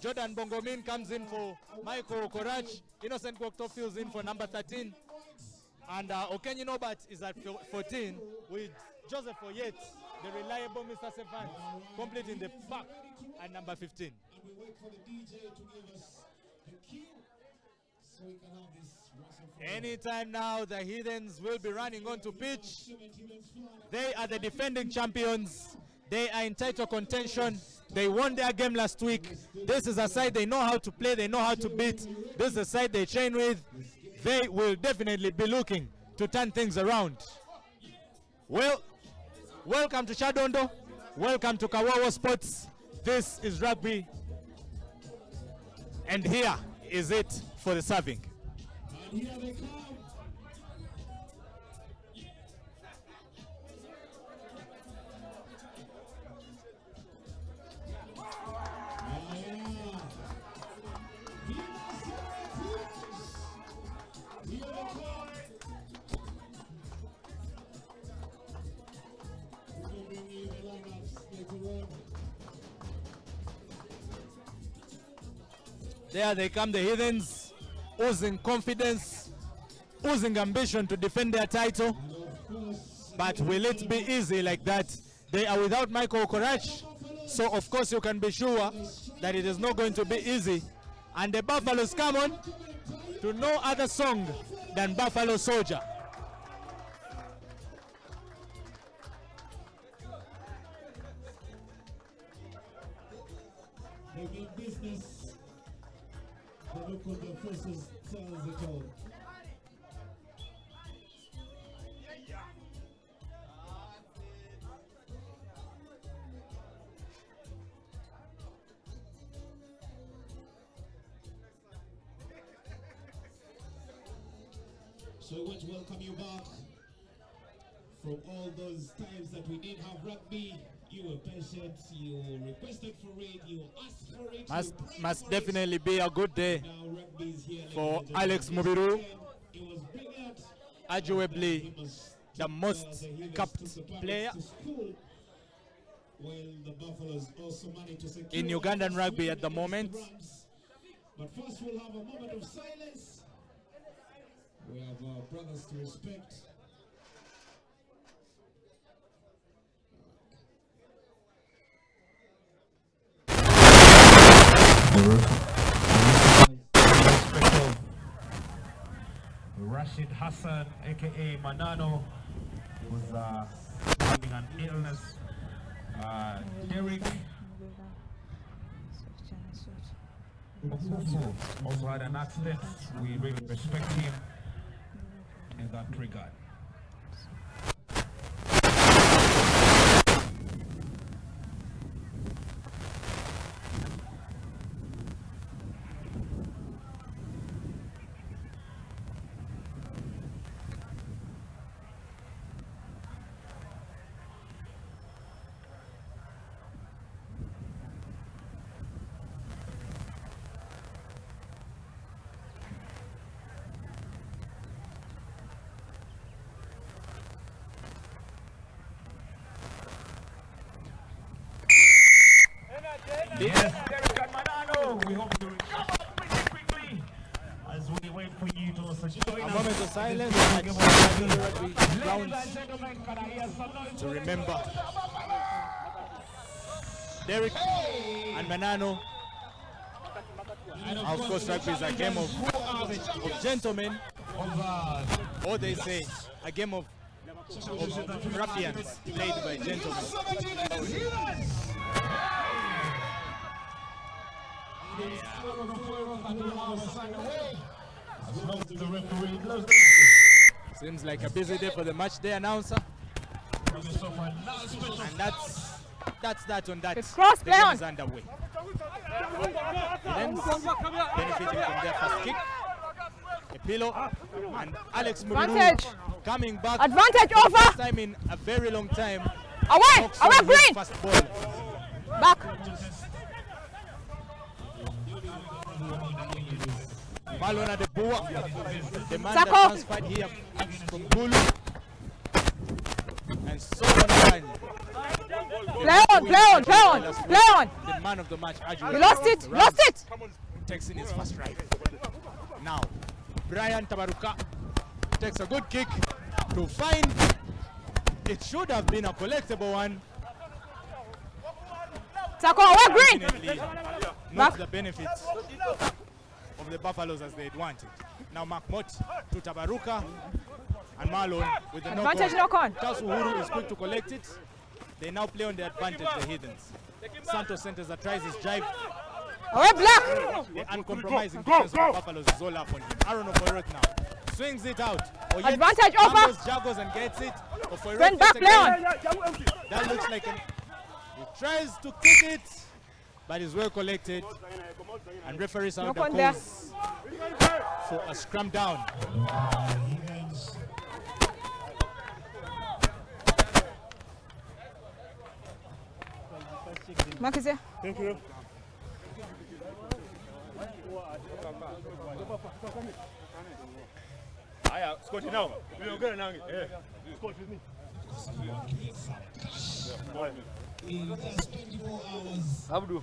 Jordan Bongomin comes in for Michael Korach. Innocent Gokto fills in for number 13. And Okenyi Nobat is at 14 with Joseph Oyet, the reliable Mr. Stefan, complete in the pack at number 15. And we wait for the DJ to give us the cue so we can have this wrestle. Anytime now, the Heathens will be running onto pitch. They are the defending champions. They are in title contention. They won their game last week. This is a side they know how to play, they know how to beat. This is a side they train with. They will definitely be looking to turn things around. Well, welcome to Kyadondo. Welcome to Kawowo Sports. This is rugby. And here is it for the serving. And here they come. There they come, the Heathens, oozing confidence, oozing ambition to defend their title. But will it be easy like that? They are without Michael Korach, so of course you can be sure that it is not going to be easy. And the Buffaloes come on to no other song than Buffalo Soldier. They mean business. The look of the faces tells it all. So we want to welcome you back from all those times that we didn't have rugby. You were patient, you requested for it, you asked for it. Must definitely be a good day for Alex Mubiru, arguably the most capped player in Ugandan rugby at the moment. But first we'll have a moment of silence. We have our brothers to respect. Rashid Hassan, aka Manano, who's having an illness. Derek also had an accident. We really respect him in that regard. Yes, Derek and Manano, we hope you recover pretty quickly as we wait for you to also join us. A moment of silence to remember Derek and Manano. Of course, rugby is a game of gentlemen, or they say a game of ruffians played by gentlemen. Seems like a busy day for the match day announcer. And that's that on that. The game is underway. Heathens benefiting from their first kick. Epilo and Alex Mubiru coming back. Advantage over. First time in a very long time. Away! Away, green! First ball. Back. Malona de Bua, the man that transferred here from Bulu. And so on. Play on. The man of the match, Ajuri. You lost it. Takes in his first ride. Now, Brian Tabaruka takes a good kick to find. It should have been a collectible one. Tackle away green. Unfortunately, not the benefits of the Buffaloes as they'd wanted. Now Makmot to Tabaruka and Marlon with the Advantage knock on. Charles Uhuru is quick to collect it. They now play on the advantage, the Heathens. Santos centers that tries his drive. Away black. The uncompromising defense of the Buffaloes is all up on him. Aaron Ofoirot now swings it out. Advantage over. Jaggers and gets it. Friend back, play on. That looks like an. He tries to kick it, but is well collected. And referees out the calls for a scrum down. Mark is here. Thank you. Scotty now. We're going now. Scott with me. In just 24 hours. Abdu.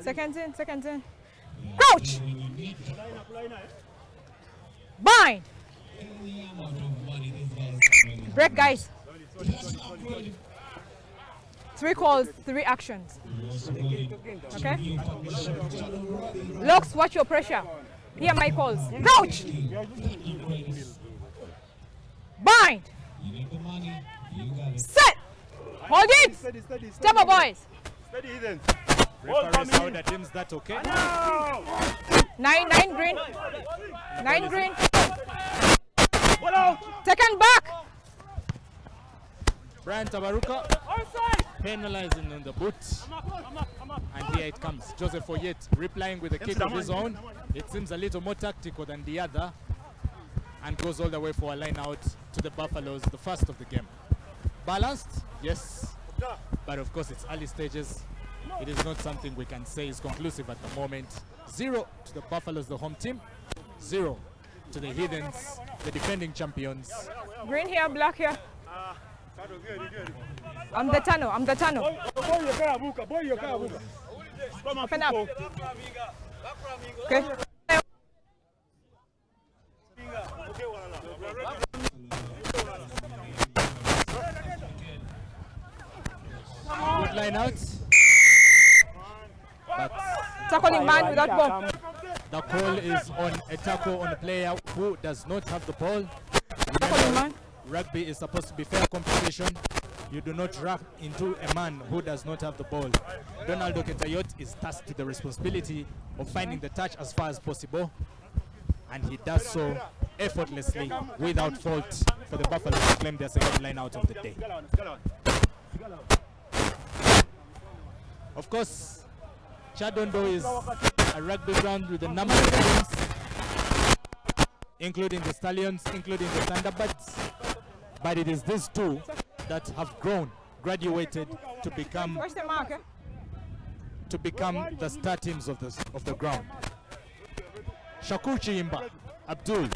Second in. Crouch. Bind. Break, guys. 3 calls, 3 actions. Okay? Locks, watch your pressure. Here are my calls. Crouch. Bind. Set. Hold it. Step up, boys. Steady, Heathens. Referees out that deems that okay. 9 green. 9 green. Second back. Brian Tabaruka penalizing on the boot. And here it comes. Joseph Oyet replying with a kick of his own. It seems a little more tactical than the other. And goes all the way for a line out to the Buffaloes, the first of the game. Balanced? Yes. But of course it's early stages. It is not something we can say is conclusive at the moment. 0 to the Buffaloes, the home team. 0 to the Heathens, the defending champions. Green here, black here. I'm the tunnel. Open up. Okay. Good line out. But Tackling man without ball. the call is on a tackle on a player who does not have the ball. Tackling man. Rugby is supposed to be fair competition. You do not rush into a man who does not have the ball. Donaldo Ketayot is tasked with the responsibility of finding the touch as far as possible. And he does so effortlessly, without fault, for the Buffaloes to claim their second line out of the day. Of course, Kyadondo is a rugby ground with a number of teams, including the Stallions, including the Thunderbirds. But it is these two that have graduated to become Where's the marker? the star teams of the ground. Shakur Chiimba, Abdul,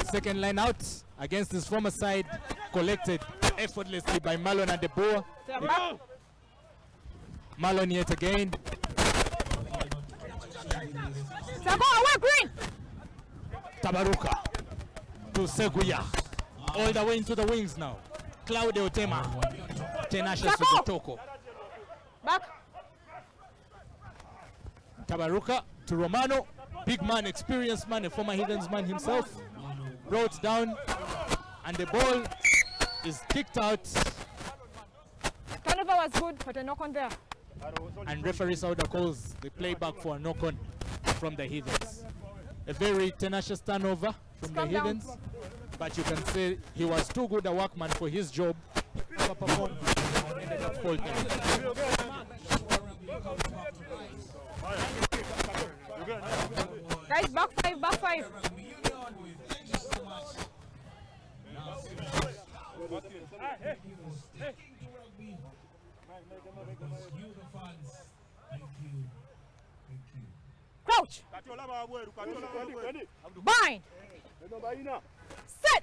second line out against his former side, collected effortlessly by Marlon and De Boer. Marlon yet again. Tackle away green. Tabaruka to Seguya, all the way into the wings now. Claudio Tema, Tenacious Sugotoko. Back. Tabaruka to Romano, big man, experienced man, a former Heathens man himself. Brought down, and the ball is kicked out. Turnover was good, but a knock on there. And referee Sauda calls the playback for a knock-on from the Heathens. A very tenacious turnover from the Heathens, but you can say he was too good a workman for his job. Ended up folding. Guys, back 5. Crouch. Bind. Set.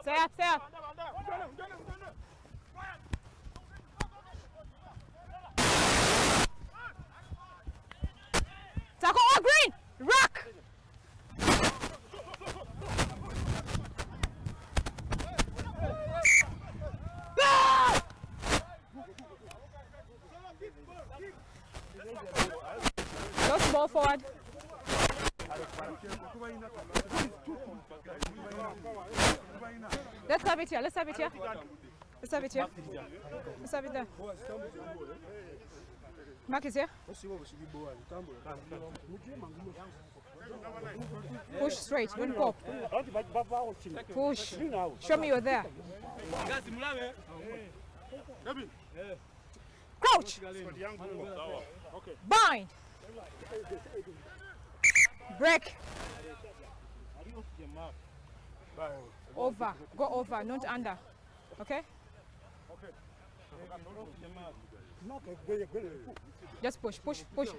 Stay up, stay up. Tackle, oh, green! Rock! Ah! Just ball forward. Let's have it here, let's have it here. Let's have it here. Let's have it there. Mark is here. Push straight, don't pop. Push. Show me you're there. Crouch. Bind. Break. Over. Go over, not under. Okay? Just push, push, push.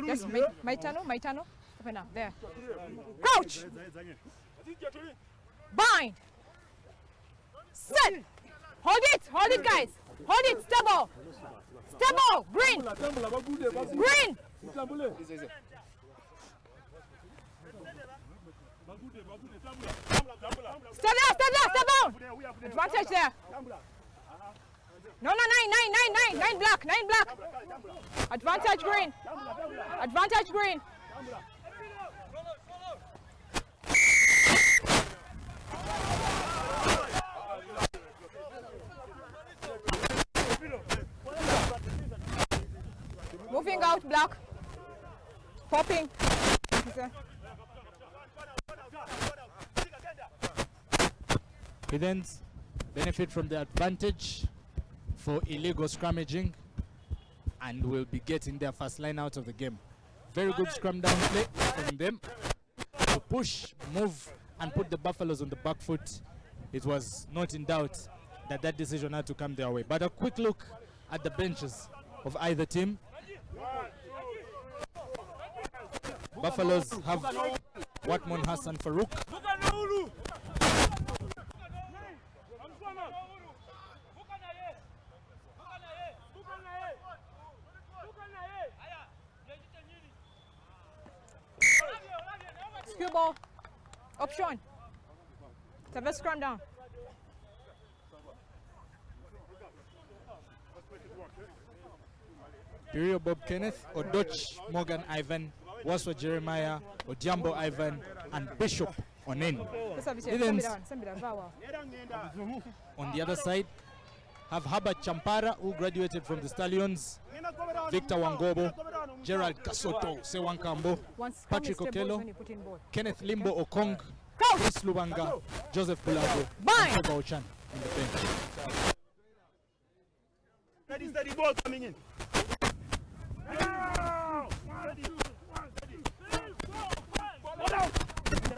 Just my tunnel. Open up, there. Crouch! Bind! Set! Hold it, guys! Hold it, stable! Stable! Green! Green! Stay down! Advantage there. No, 9 black. Advantage green. Advantage green. Moving out black. Popping. Heathens benefit from the advantage for illegal scrummaging and will be getting their first line out of the game. Very good scrum down play from them to push, move and put the Buffaloes on the back foot. It was not in doubt that that decision had to come their way. But a quick look at the benches of either team. Buffaloes have Watmon Hassan Farouk. Skill ball. Option. Have a scrum down. Pirio Bob Kenneth, Odoch Morgan Ivan, Waswa Jeremiah, Odiambo Ivan, and Bishop Onen. Heathens on the other side have Habert Champara, who graduated from the Stallions, Victor Wangobo, Gerald Kasoto Sewankambo, Patrick Okello, Kenneth Limbo Okong, Chris Lubanga, Joseph Bulago, and Trevor Ochan on the bench. Steady ball coming in.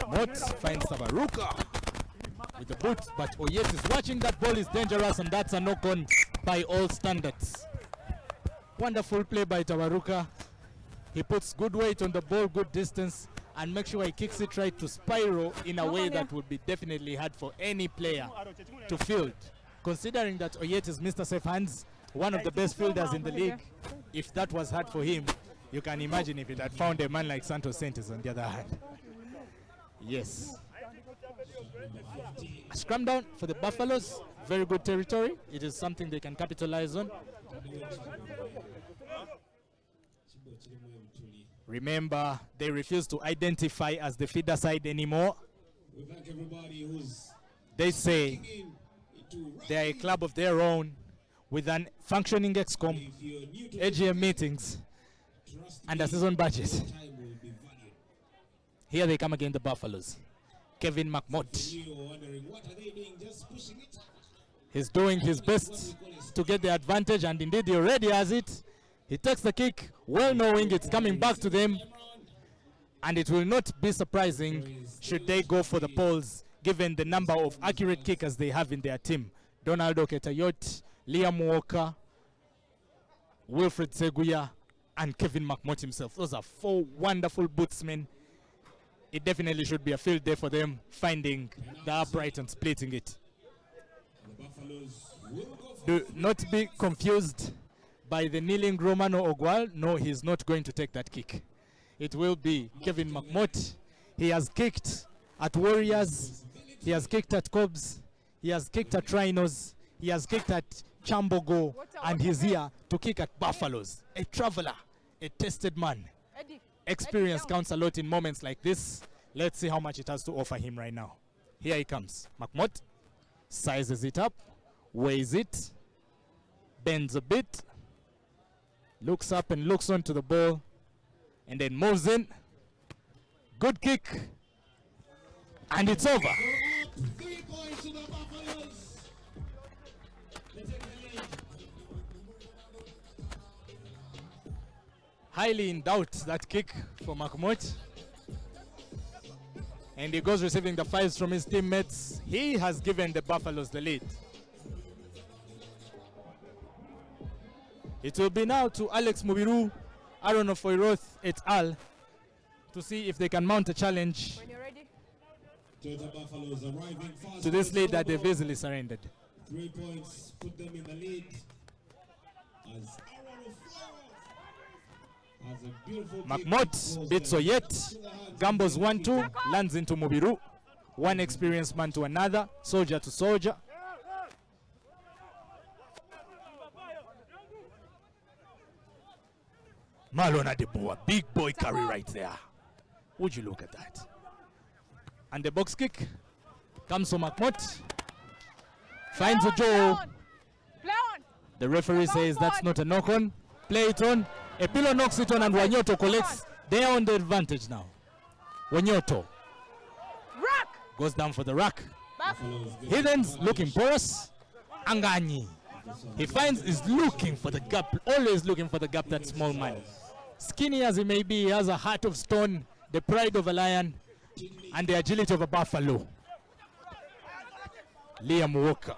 Mott finds Tabaruka with the boot, but Oyet is watching. That ball is dangerous, and that's a knock-on by all standards. Wonderful play by Tabaruka. He puts good weight on the ball, good distance, and make sure he kicks it right to spiral in a way that would be definitely hard for any player to field. Considering that Oyet is Mr. Safe Hands, one of the best fielders in the league, if that was hard for him, you can imagine if it had found a man like Santos Saintes on the other hand. Yes. A scrum down for the Buffaloes. Very good territory. It is something they can capitalize on. Remember, they refuse to identify as the feeder side anymore. They say they are a club of their own with an functioning EXCOM, AGM meetings, and a season budget. Here they come again, the Buffaloes. Kevin McMott. He's doing his best to get the advantage, and indeed he already has it. He takes the kick, well knowing it's coming back to them, and it will not be surprising should they go for the polls, given the number of accurate kickers they have in their team. Donaldo Ketayot, Liam Walker, Wilfred Seguya, and Kevin McMott himself. Those are four wonderful bootsmen it definitely should be a field day for them, finding the upright and splitting it. The Buffaloes will go for Do not be confused by the kneeling Romano Ogwal. No, he's not going to take that kick. It will be Kevin McMott. He has kicked at Warriors. He has kicked at Cobs. He has kicked at Rhinos. He has kicked at Chambogo. And he's here to kick at Buffaloes. A traveler, a tested man. Experience counts a lot in moments like this. Let's see how much it has to offer him right now. Here he comes. McMott sizes it up, weighs it, bends a bit, looks up and looks onto the ball, and then moves in. Good kick. And it's over. 3 points to the Buffaloes. They take the lead. Highly in doubt, that kick for McMott. And he goes receiving the fives from his teammates. He has given the Buffaloes the lead. It will be now to Alex Mubiru, Aaron Ofoiroth et al. To see if they can mount a challenge When you're ready. Toyota Buffaloes arriving fast. to this lead that they've easily surrendered. 3 points put them in the lead. As Aaron Ofoiroth has a beautiful kick. McMott beats Oyet. Gambles 1-2, lands into Mubiru. One experienced man to another, soldier to soldier. Marlon Adeboa, big boy carry right there. Would you look at that? And the box kick comes from McMott. Finds a Play Joe. on. Play on. The referee says that's not a knock on. Play it on. Epilo knocks it on and Wanyoto collects. They are on the advantage now. Wanyoto Rock. goes down for the rack. Back. Heathens looking porous. Anganyi. He finds is looking for the gap, always looking for the gap, that small man. Skinny as he may be, he has a heart of stone, the pride of a lion, and the agility of a buffalo. Liam Walker.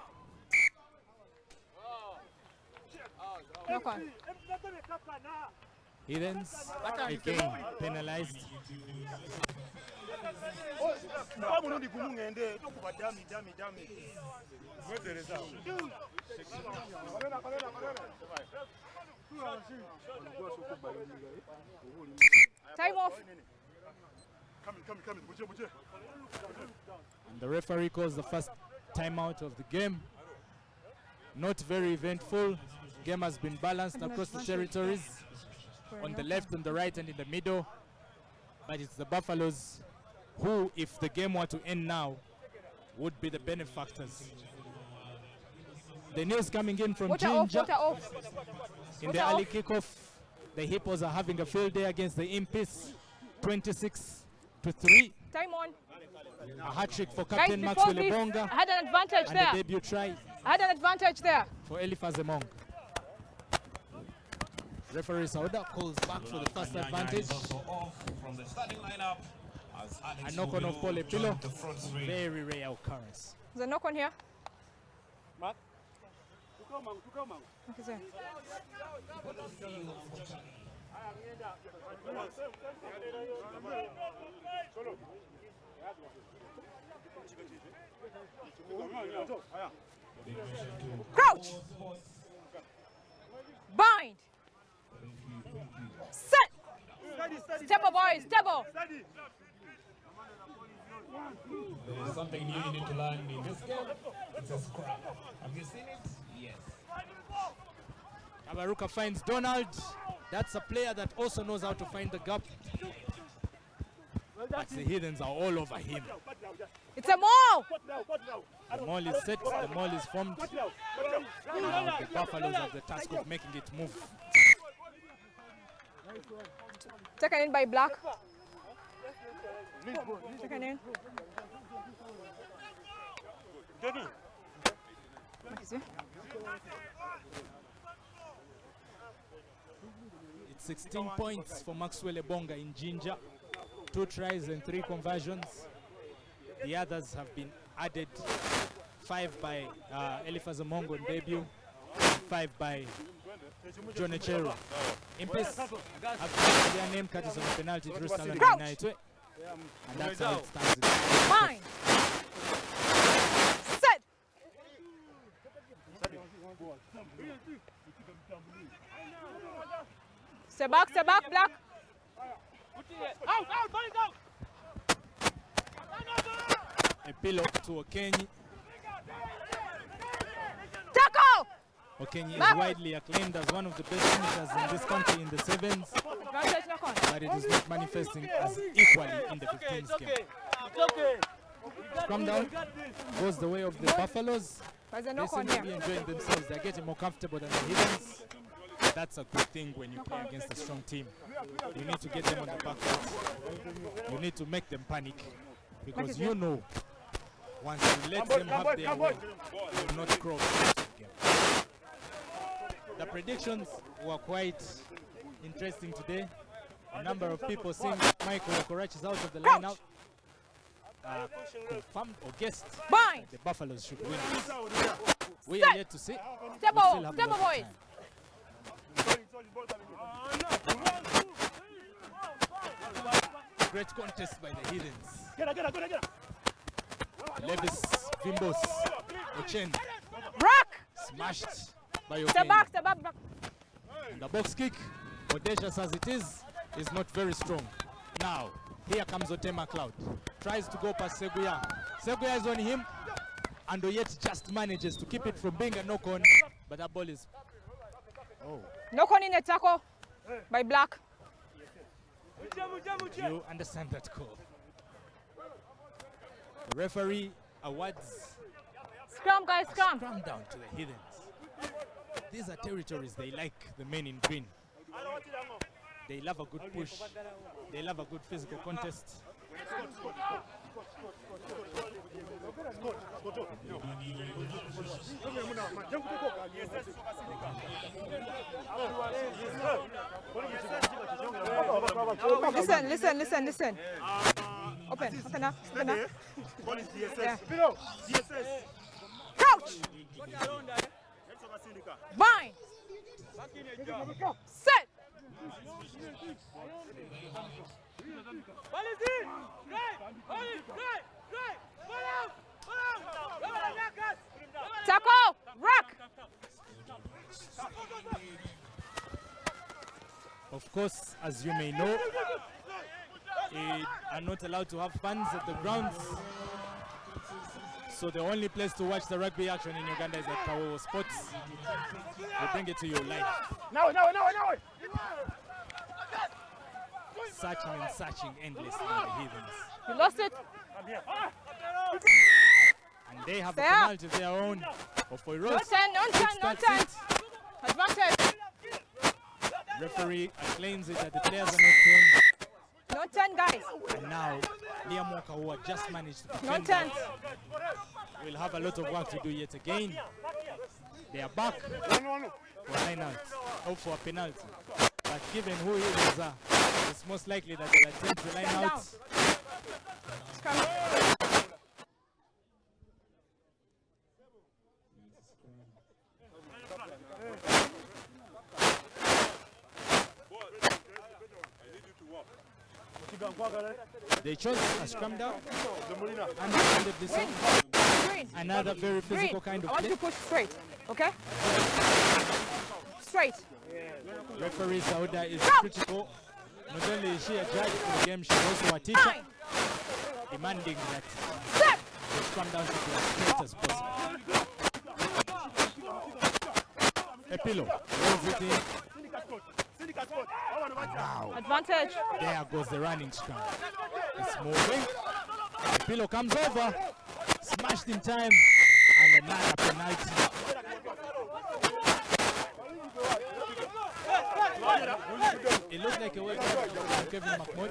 Knock on. Heathens again penalized. Time off. And the referee calls the first timeout of the game. Not very eventful. Game has been balanced across the territories, on the left, on the right, and in the middle. But it's the Buffaloes who, if the game were to end now, would be the benefactors. The news coming in from Water off. Ginger. Water off. In the early kickoff, the Hippos are having a field day against the Impis, 26-3. Time on. A hat trick for Guys, Captain before Maxwell this, Ebonga I had an advantage and there. the debut try I had an advantage there. for Eliphaz Emong. Referee Sauda calls back for the first advantage. From the starting lineup as A knock on of Paul Epilo. joined the front three. Very rare occurrence. There's a knock on here. Okay, sir. Crouch. Bind. Set. Stable, boys. Stable. There's something new you need to learn in this game. It's a scrap. Have you seen it? Yes. Kabaruka finds Donald. That's a player that also knows how to find the gap. But the Heathens are all over him. It's a maul. The maul is set, the maul is formed. Now the Buffaloes have the task of making it move. Taken in by Black. Taken in. It's 16 points for Maxwell Ebonga in Ginger. 2 tries and 3 conversions. The others have been added. 5 by Eliphaz Omongo on debut, 5 by John Echero. Impis have changed their name courtesy of a penalty through Stanley Crouch. United. And that's how it stands. Fine. Set. Step back, black. A pillow to Okenyi. Tackle! Okenyi is widely acclaimed as one of the best finishers in this country in the sevens, Advantage knock on. but it is not manifesting as equally in the 15s game. Scrum down goes the way of the Buffaloes. There's a They knock seem on to be here. enjoying themselves. They're getting more comfortable than the Heathens. That's a good thing when you play against a strong team. You need to get them on the back foot. You need to make them panic, because you know once you let them have their way, they will not cross the game. The predictions were quite interesting today. A number of people saying that Michael Okorach is out of the lineup. Confirmed or guessed Bind. that the Buffaloes should win. We are yet to see. Step We still over, have step a lot over, of boys. time. Great contest by the Heathens. Levis, Vimbos, Ochen Rock. smashed by Step Ochen. back, black. And the box kick, audacious as it is not very strong. Now, here comes Otema Cloud. Tries to go past Seguya. Seguya is on him, and Oyet just manages to keep it from being a knock-on, but that ball is... Oh, Knock on in a tackle by black. you understand that call. The referee awards Scrum, guys, a scrum. scrum down to the Heathens. These are territories they like, the men in green. They love a good push. They love a good physical contest. Listen. Open up. Yeah. Crouch. Bind. Set. Tackle. Rock. Of course, as you may know, are not allowed to have fans at the grounds. So the only place to watch the rugby action in Uganda is at Kawowo Sports. We bring it to you live. Now. Searching endlessly in the Heathens. You lost it. And they have a Fair. penalty of their own. For No Ross, turn. Advantage. referee claims it that the players are not turned. No turn, guys. And now, Liam Walker, who had just managed to No defend turn. that, will have a lot of work to do yet again. They are back for a line out, or for a penalty. But given who he is, it's most likely that they'll attempt the line out. Scrum. They chose a scrum down and defended this one. Green. Another very physical Green. kind of I want you play. to push straight. Okay? Straight. Referee Sauda is critical. Not only is she a judge for the game, she's also a teacher, Fine. demanding that Step. the scrum down should be as straight as possible. Epilo rolls it in. Now, Advantage. there goes the running scrum. It's moving. Epilo comes over, smashed in time, and another penalty. It looked like a way for Kevin McMahon.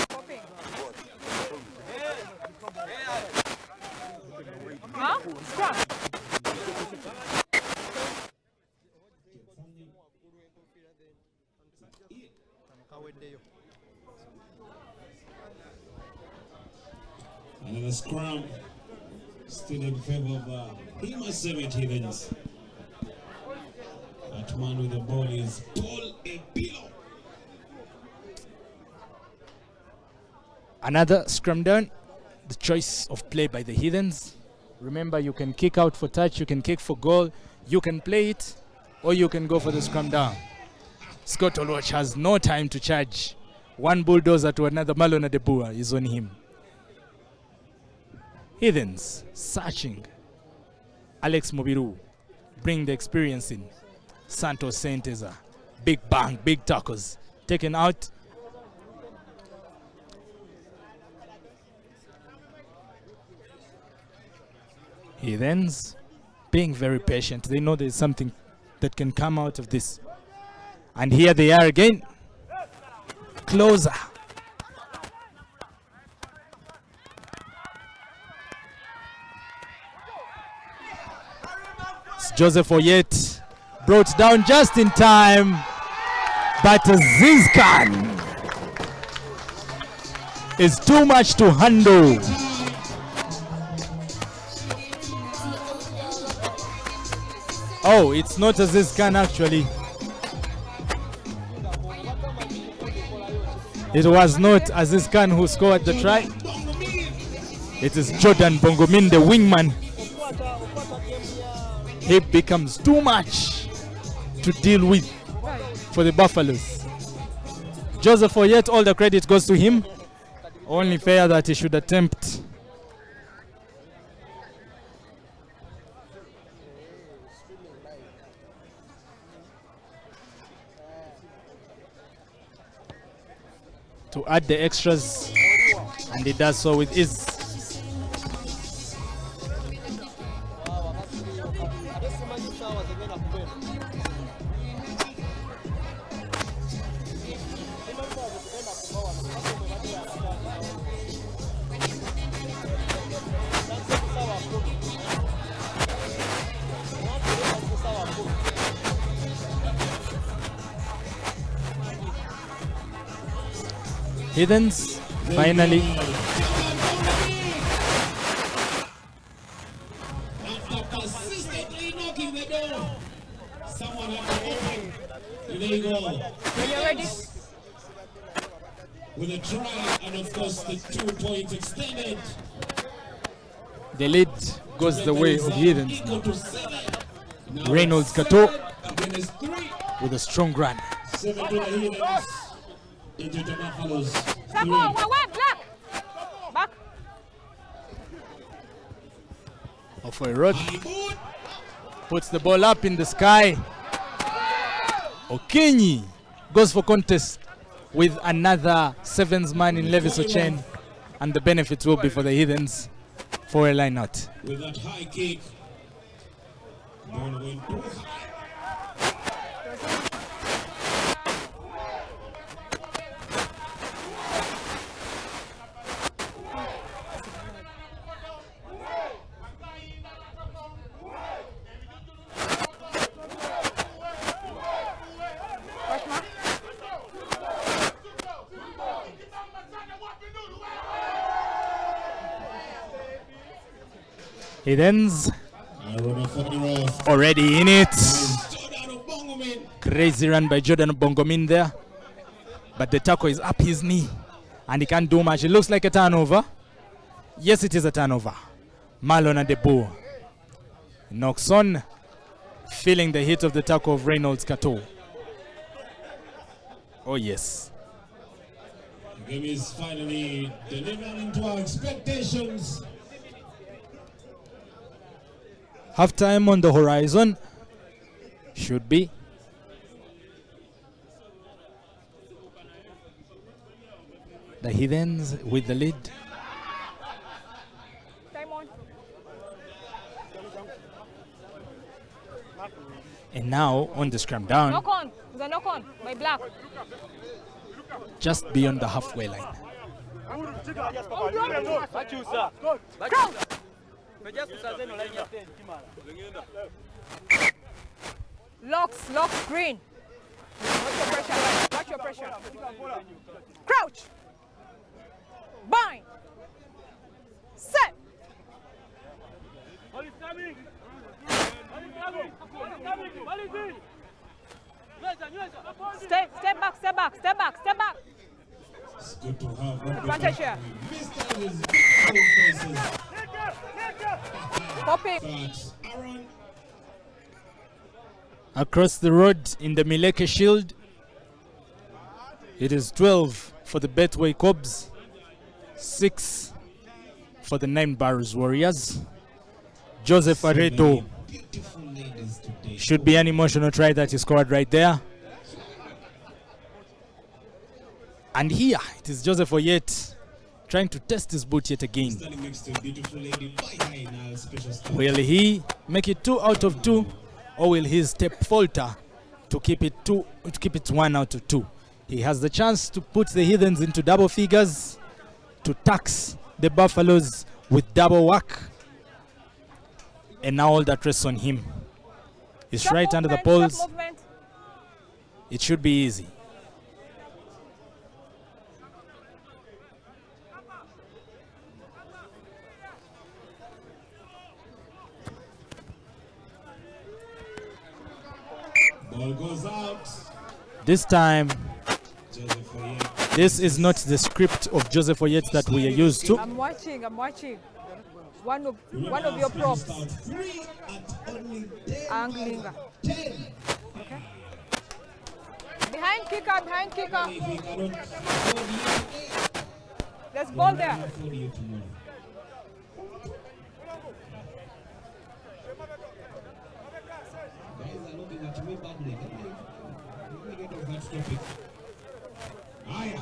Coping. Huh? Scrum. Another scrum still in favor of Hima 7 Heathens. That man with the ball is Paul Epilo. Another scrum down. The choice of play by the Heathens. Remember, you can kick out for touch, you can kick for goal, you can play it, or you can go for the scrum down. Scott Olwach has no time to charge. One bulldozer to another. Malona Debua is on him. Heathens searching. Alex Mobiru bring the experience in. Santos Senteza. Big bang, big tackles. Taken out. Heathens being very patient. They know there's something that can come out of this. And here they are again. Closer. It's Joseph Oyet brought down just in time. But Zizkan is too much to handle. Oh, it's not Zizkan actually. It was not Aziz Khan who scored the try. It is Jordan Bongomin, the wingman. He becomes too much to deal with for the Buffaloes. Joseph Oyet, all the credit goes to him. Only fair that he should attempt to add the extras, and he does so with ease. Heathens finally After persistently knocking the door, someone had to open. There you go. Ready? With a try and of course the 2 points extended. the lead goes the way of Heathens now. Equal to 7. Now Reynolds it's Kato 7 against 3. with a strong run. 7 to the Heathens. Into the Buffaloes. 3. Black. Back. Off a rod, puts the ball up in the sky. Okenyi goes for contest with another sevens man in Levis Ochen, and the benefits will be for the Heathens for a line out. With that high kick. Ball went too high. Heathens already in it. Crazy run by Jordan Bongomin there. But the tackle is up his knee and he can't do much. It looks like a turnover. Yes, it is a turnover. Marlon Adebo knocks on, feeling the hit of the tackle of Reynolds Kato. Oh yes. The game is finally delivering to our expectations. Half time on the horizon. Should be. The Heathens with the lead. Time on. And now on the scrum down, Knock on. There's a knock on by Black. just beyond the halfway line. Locks, green. Watch your pressure, guys. Watch your pressure. Crouch. Bind. Set. Step back. It's good to have Advantage here. Mr. His faces. Popping. But Aaron, Across the road in the Mileke Shield, it is 12 for the Betway Cobs, 6 for the 9 Barrows Warriors. Joseph Areto beautiful ladies today. should be an emotional try that he scored right there. And here it is Joseph Oyet trying to test his boot yet again. Standing next to a beautiful lady by high Nile special star. Will he make it 2 out of 2, or will his step falter to keep it 1 out of 2? He has the chance to put the Heathens into double figures, to tax the Buffaloes with double work, and now all that rests on him. He's Stop right under the movement, poles. stop movement. It should be easy. Ball goes out. This time, Joseph Oyet. this is not the script of Joseph Oyet that we are used to. I'm watching. One of Remember, your Special props. Star 3 at only 10. Angling. 10. Behind kicker. If he cannot afford you today, There's ball he there. will afford you tomorrow. Guys are looking at me badly. Let me get off that topic. Aya.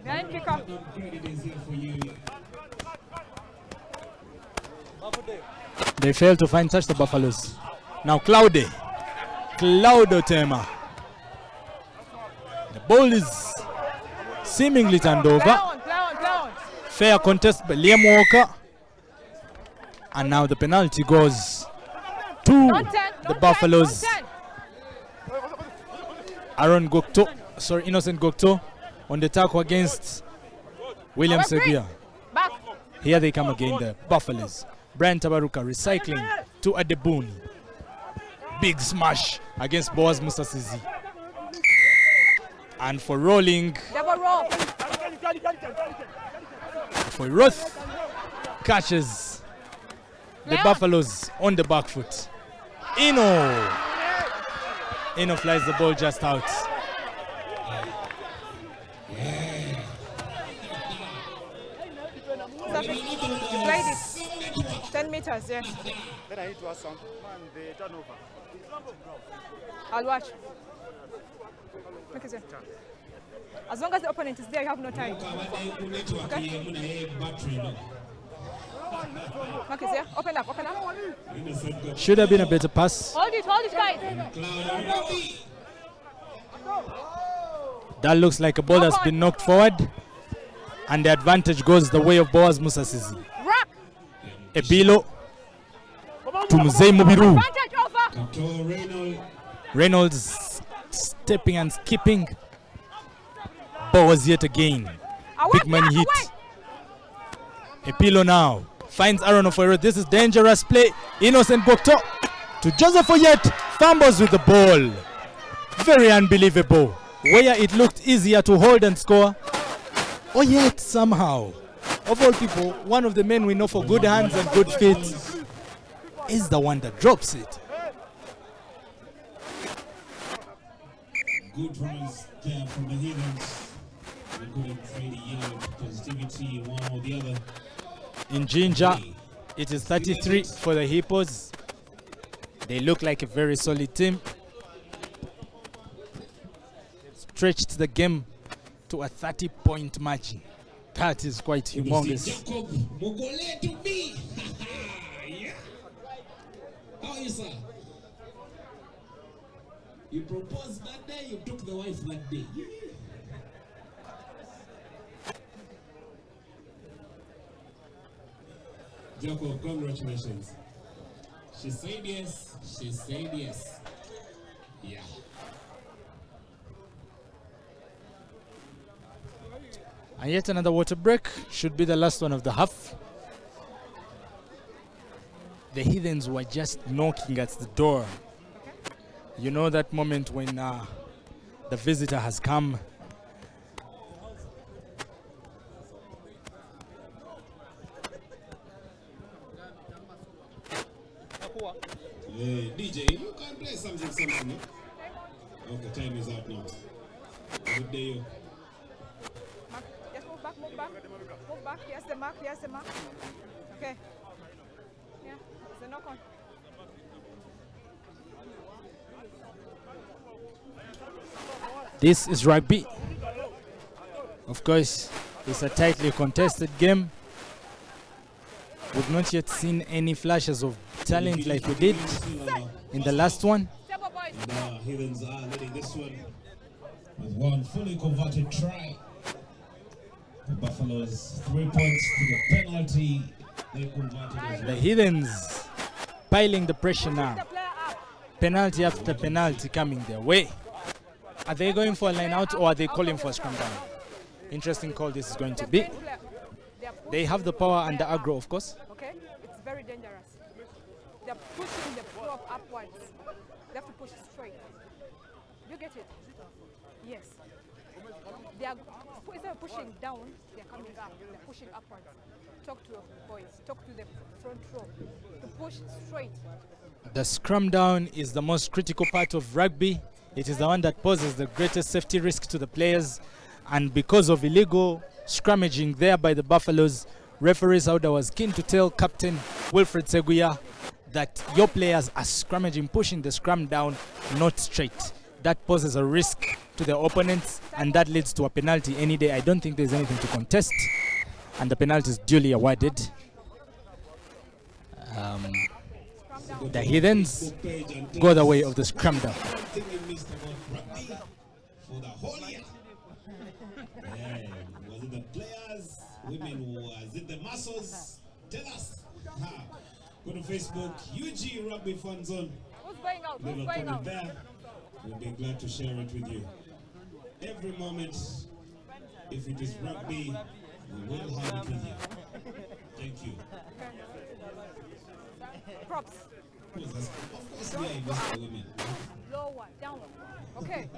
Behind kicker. Credit is here for you. They failed to touch the Buffaloes. Now Cloudo Tema. The ball is seemingly turned over. Play on. Fair contest by Liam Walker. And now the penalty goes to Not 10. the not Buffaloes. 10, not 10. Innocent Gokto on the tackle against William Our Segia. Back. Here they come again, the Buffaloes. Brian Tabaruka recycling to Adebuni. Big smash against Boaz Musasizi. And for rolling, Double roll. for Roth catches the Leon. Buffaloes on the back foot. Ino flies the ball just out. Slide it. 10 meters, yes. Then I need to ask some man the turnover. I'll watch. Make it, as long as the opponent is there, you have no time. Mark is here. Open up. Should have been a better pass. Hold it, guys. That looks like a ball that's been knocked forward. And the advantage goes the way of Boaz Musasizi. Rock. Ebilo to Mzee Mubiru. Advantage over. Reynolds stepping and skipping. Boaz yet again. Big man hit. Ebilo now finds Aaron Ofoero. This is dangerous play. Innocent Gokto to Joseph Oyet. Fumbles with the ball. Very unbelievable. Where it looked easier to hold and score. Oyet somehow, of all people, one of the men we know for good hands and good feet, is the one that drops it. Good runs there from the Heathens. They couldn't trade yellow positivity one or the other. In Ginger, it is 33 for the Hippos. They look like a very solid team. Stretched the game to a 30-point margin. That is quite humongous. Jacob Mogole to me. Yeah. How are you, sir? You proposed that day, you took the wife that day. Jacob, congratulations. She said yes. She said yes. Yeah. And yet another water break. Should be the last one of the half. The Heathens were just knocking at the door. You know that moment when the visitor has come DJ, you can play something. No? Okay, time is up now. Good day, you. Just move back. Move back. Here's the mark. Okay. Yeah, it's a knock on. This is rugby. Of course, it's a tightly contested game. We've not yet seen any flashes of talent like we did in the last one. The Heathens are leading this one with one fully converted try. The Buffaloes 3 points to the penalty. They converted as The well. Heathens piling the pressure now. Penalty after penalty coming their way. Are they going for a line out or are they calling for a scrum down? Interesting call this is going to be. They have the power and the aggro, of course. Okay, it's very dangerous. They're pushing the prop upwards. They have to push straight. You get it? Yes. They are, instead of pushing down, they're coming up. They're pushing upwards. Talk to your boys. Talk to the front row to push straight. The scrum down is the most critical part of rugby. It is the one that poses the greatest safety risk to the players. And because of illegal scrummaging there by the Buffaloes, referee Sauda was keen to tell Captain Wilfred Seguya that your players are scrummaging, pushing the scrum down, not straight. That poses a risk to the opponents, and that leads to a penalty any day. I don't think there's anything to contest, and the penalty is duly awarded. The Heathens go the way of the scrum down. One thing we missed about rugby for the whole year. Yeah, was it the players, women, was it the muscles? Tell us. Go to Facebook, UG Rugby Fun Zone. Who's going out? Leave Who's a going comment out? there. We'll be glad to share it with you. Every moment, if it is rugby, we will have it with you. Thank you. Props. Of course, we are invested in women. Lower, downward. Okay.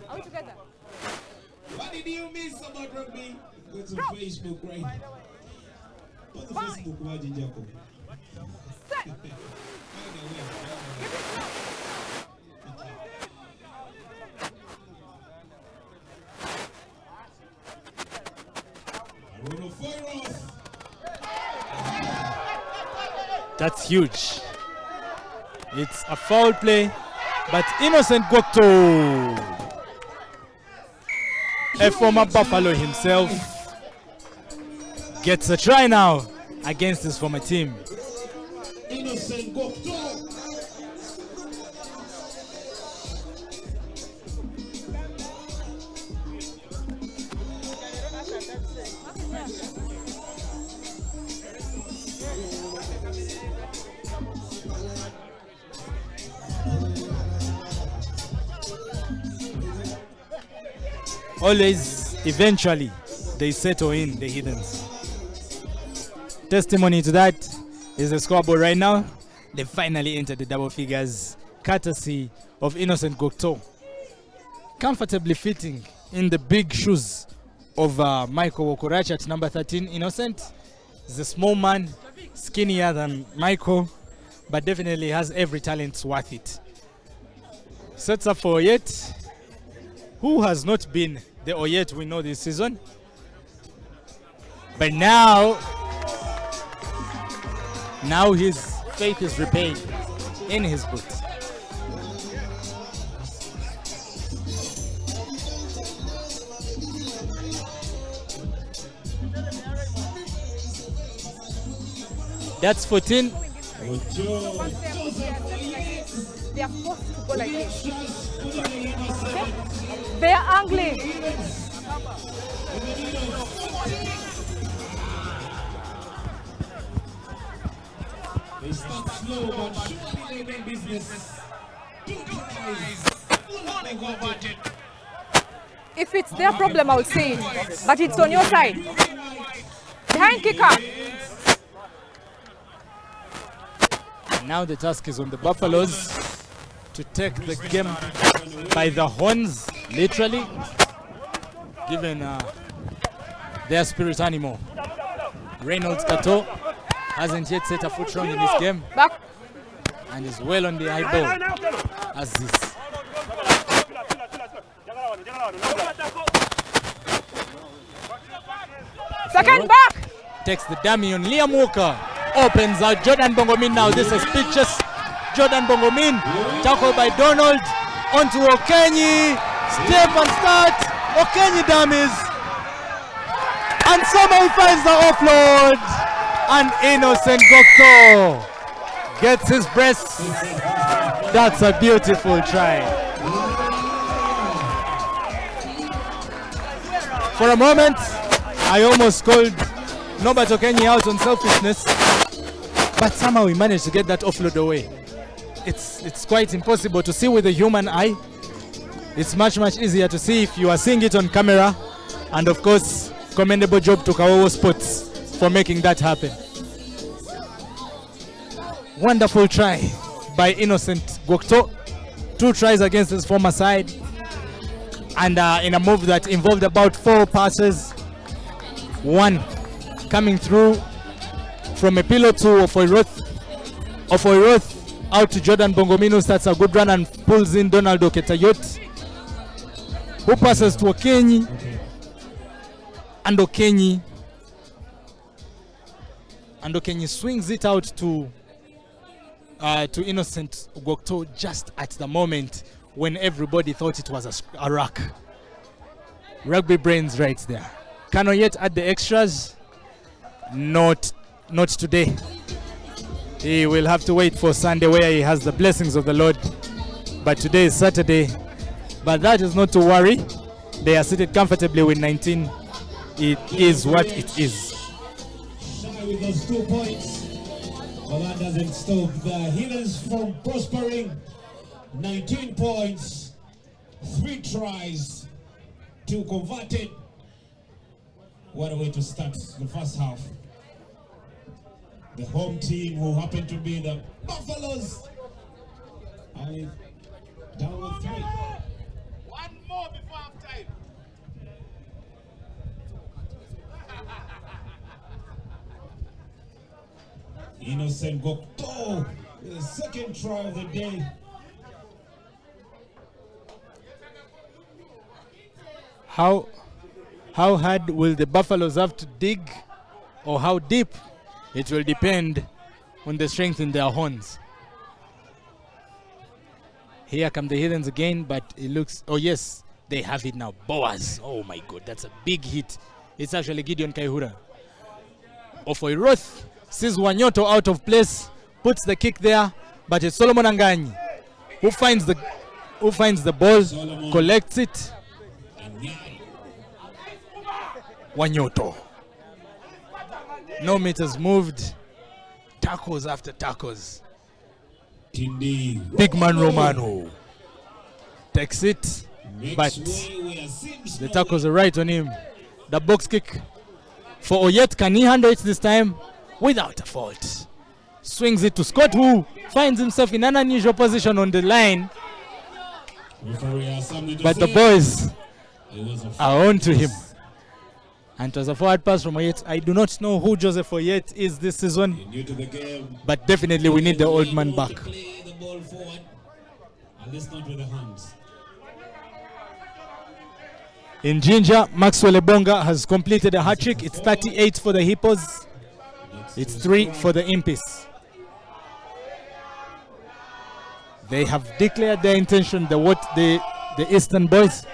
Are we together? What did you miss about rugby? Go to Facebook right now. Go to Facebook, Wajin Jacob. Set. That's huge. It's a foul play, but Innocent Gokto, a former Buffalo himself, gets a try now against his former team. Innocent Gokto. Always, eventually, they settle in, the Heathens. Testimony to that is the scoreboard right now. They finally entered the double figures, courtesy of Innocent Gokto. Comfortably fitting in the big shoes of Michael Wokorach at number 13. Innocent is a small man, skinnier than Michael, but definitely has every talent worth it. Sets up for Oyet, who has not been the Oyet we know this season. But now his faith is repaid in his boots. That's 14. They are forced to go like this. Okay? They are angling. They start slow, but surely they mean business. If it's their problem, I would say it. But it's on your side. Behind kicker. Now the task is on the Buffaloes to take the game by the horns, literally, given their spirit animal. Reynolds Kato hasn't yet set a foot wrong in this game. Back. And is well on the high ball. Aziz. Second back. Takes the dummy on Liam Walker. Opens out Jordan Bongomin now. This is pitches. Jordan Bongomin. Tackled by Donald. Onto Okenyi. Step and start. Okenyi dummies. And somehow he finds the offload. And Innocent Gokto gets his breast. That's a beautiful try. For a moment, I almost called Norbert Okenyi out on selfishness, but somehow he managed to get that offload away. It's quite impossible to see with the human eye. It's much easier to see if you are seeing it on camera. And of course, commendable job to Kawowo Sports for making that happen. Wonderful try by Innocent Gokto. 2 tries against his former side. And in a move that involved about 4 passes. 1 coming through from a pillow to Ofoiroth. Ofoiroth out to Jordan Bongomino, starts a good run and pulls in Donaldo Ketayot, who passes to Okenyi. And Okenyi swings it out to Innocent Gokto just at the moment when everybody thought it was a ruck. Rugby brains right there. Cannot yet add the extras. Not today. He will have to wait for Sunday where he has the blessings of the Lord. But today is Saturday. But that is not to worry. They are seated comfortably with 19. It is what it is. Shy with those 2 points. But that doesn't stop the Heathens from prospering. 19 points, 3 tries, 2 converted. What a way to start the first half. The home team, who happen to be the Buffaloes, are down with 3. One more before half time. Innocent Gokto with the second try of the day. How hard will the Buffaloes have to dig, or how deep? It will depend on the strength in their horns. Here come the Heathens again, but it looks, oh yes, they have it now. Boaz, oh my God, that's a big hit. It's actually Gideon Kaihura. Ofoiroth sees Wanyoto out of place, puts the kick there, but it's Solomon Anganyi who finds the ball, Solomon collects it. Wanyoto. No meters moved. Tackles after tackles. Big man Romano takes it, but the tackles are right on him. The box kick for Oyet. Can he handle it this time? Without a fault. Swings it to Scott, who finds himself in an unusual position on the line. But the boys are on to him. And it was a forward pass from Oyet. I do not know who Joseph Oyet is this season, but definitely we need the old man back. Play the ball forward, at least not with the hands. In Ginger, Maxwell Ebonga has completed a hat-trick. It's 38 for the Hippos. It's 3 for the Impis. They have declared their intention, the Eastern boys.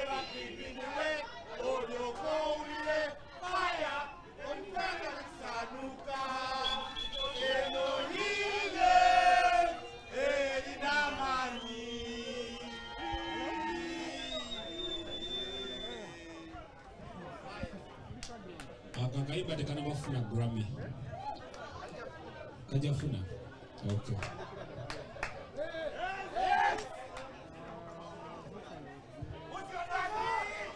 Okay.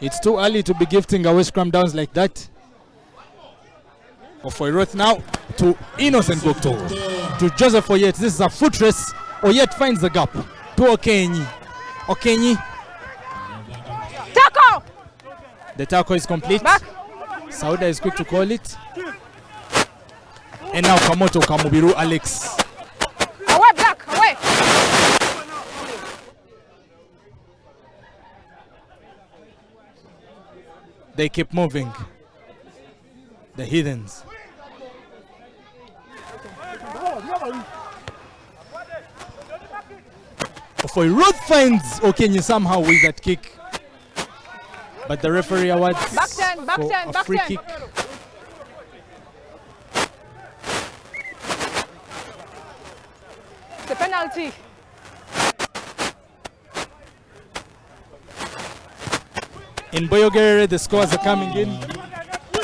It's too early to be gifting away scrum downs like that. Ofoiroth now to Innocent Gokto. To Joseph Oyet. This is a foot race. Oyet finds the gap. To Okenyi. Okenyi. Tackle! The tackle is complete. Back. Sauda is quick to call it. And now Kamoto Kamubiru Alex. Away, Black, away. They keep moving. The Heathens. For Ruth finds Okenye somehow with that kick. But the referee awards Back 10, back for 10, a back free 10. kick. It's a penalty. In Boyogere, the scores are coming in.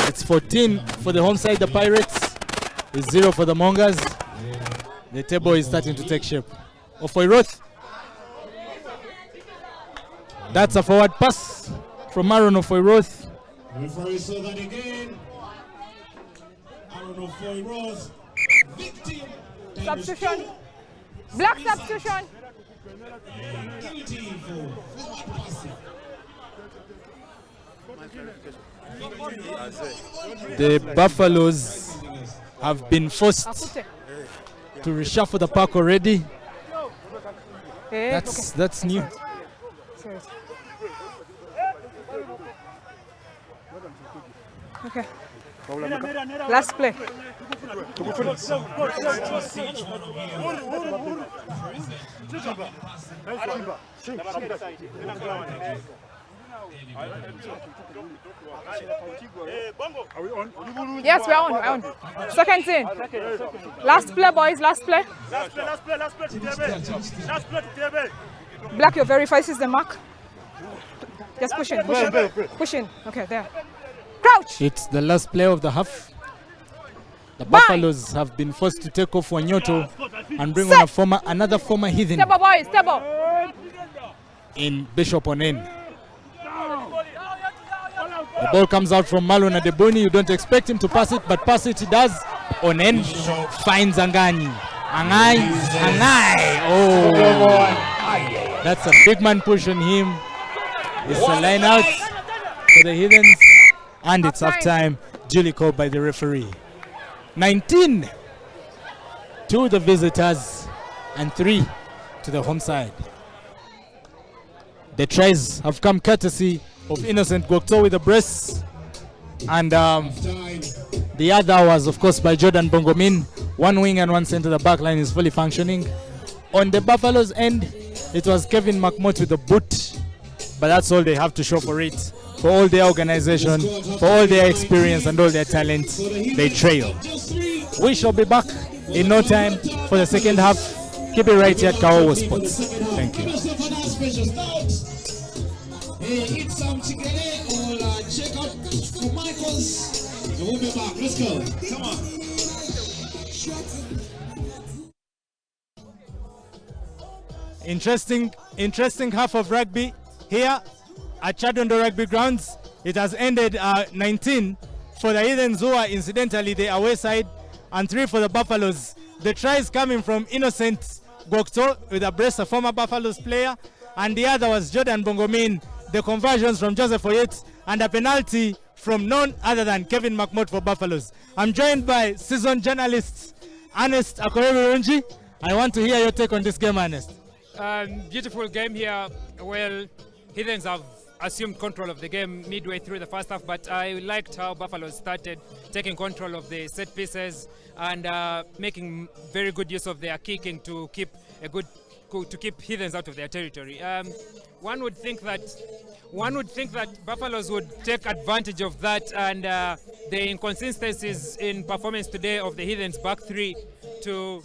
It's 14 for the home side, the Pirates. It's 0 for the Mongers. The table is starting to take shape. Ofoiroth. That's a forward pass from Aaron Ofoiroth. Referee saw that again. Aaron Ofoiroth, victim. Substitution. Black substitution. Guilty for forward passing. The Buffaloes have been forced Akute. to reshuffle the pack already. Eh, That's new. okay. Last play. Yes, we're on. Second in. Last play, boys. Last play. Black, your very face is the mark. Just push in. Push in. Okay, there. Crouch. It's the last play of the half. The Buffaloes have been forced to take off Wanyoto and bring on another former Heathen Step up, boys. Step up. in Bishop Onen. The ball comes out from Malon Adeboni. You don't expect him to pass it, but pass it he does. Onen finds Angani. Angai. Oh, that's a big man push on him. It's a line out for the Heathens, and it's half time. Duly called by the referee. 19 to the visitors and 3 to the home side. The tries have come courtesy of Innocent Gwokto with the brace, and the other was of course by Jordan Bongomin. One wing and one center. The back line is fully functioning. On the Buffaloes end, it was Kevin McMott with the boot, but that's all they have to show for it. For all their organization, for all their experience and all their talent, they trail. We shall be back in no time for the second half. Keep it right here at Kawowo Sports. Thank you. Eat some chicken or check out for Michael's. And we'll be back. Let's go. Come on. Interesting half of rugby here at Kyadondo Rugby Grounds. It has ended 19 for the Heathens, who are incidentally the away side, and 3 for the Buffaloes. The tries coming from Innocent Gwokto with a brace, a former Buffaloes player, and the other was Jordan Bongomin. The conversions from Joseph Oyet, and a penalty from none other than Kevin McMott for Buffaloes. I'm joined by seasoned journalist Ernest Akorewe-Runji. I want to hear your take on this game, Ernest. Beautiful game here. Well, Heathens have assumed control of the game midway through the first half, but I liked how Buffalo started taking control of the set pieces and making very good use of their kicking to keep Heathens out of their territory. One would think that Buffaloes would take advantage of that and the inconsistencies in performance today of the Heathens back three to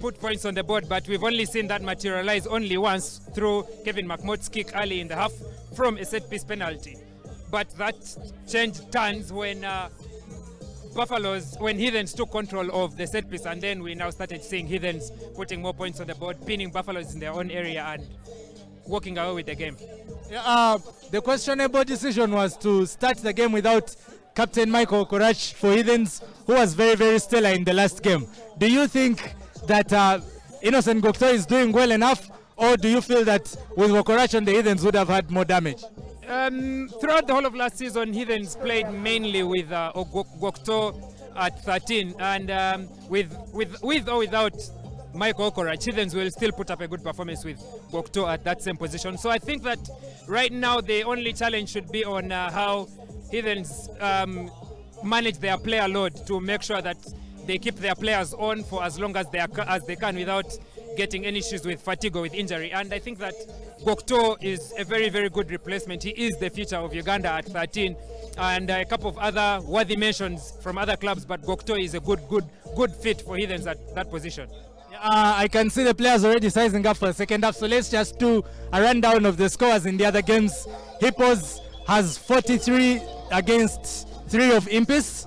put points on the board, but we've only seen that materialize only once through Kevin McMott's kick early in the half from a set-piece penalty. But that changed turns when Heathens took control of the set-piece, and then we now started seeing Heathens putting more points on the board, pinning Buffaloes in their own area and walking away with the game. The questionable decision was to start the game without Captain Michael Okorach for Heathens, who was very, very stellar in the last game. Do you think that Innocent Gwokto is doing well enough, or do you feel that with Okorach and the Heathens would have had more damage? Throughout the whole of last season, Heathens played mainly with Gwokto at 13, and with or without Michael Okorach, Heathens will still put up a good performance with Gwokto at that same position. So I think that right now the only challenge should be on how Heathens manage their player load to make sure that they keep their players on for as long as they can without getting any issues with fatigue or with injury. And I think that Gokto is a very, very good replacement. He is the future of Uganda at 13, and a couple of other worthy mentions from other clubs, but Gokto is a good fit for Heathens at that position. I can see the players already sizing up for the second half, so let's just do a rundown of the scores in the other games. Hippos has 43 against 3 of Impis.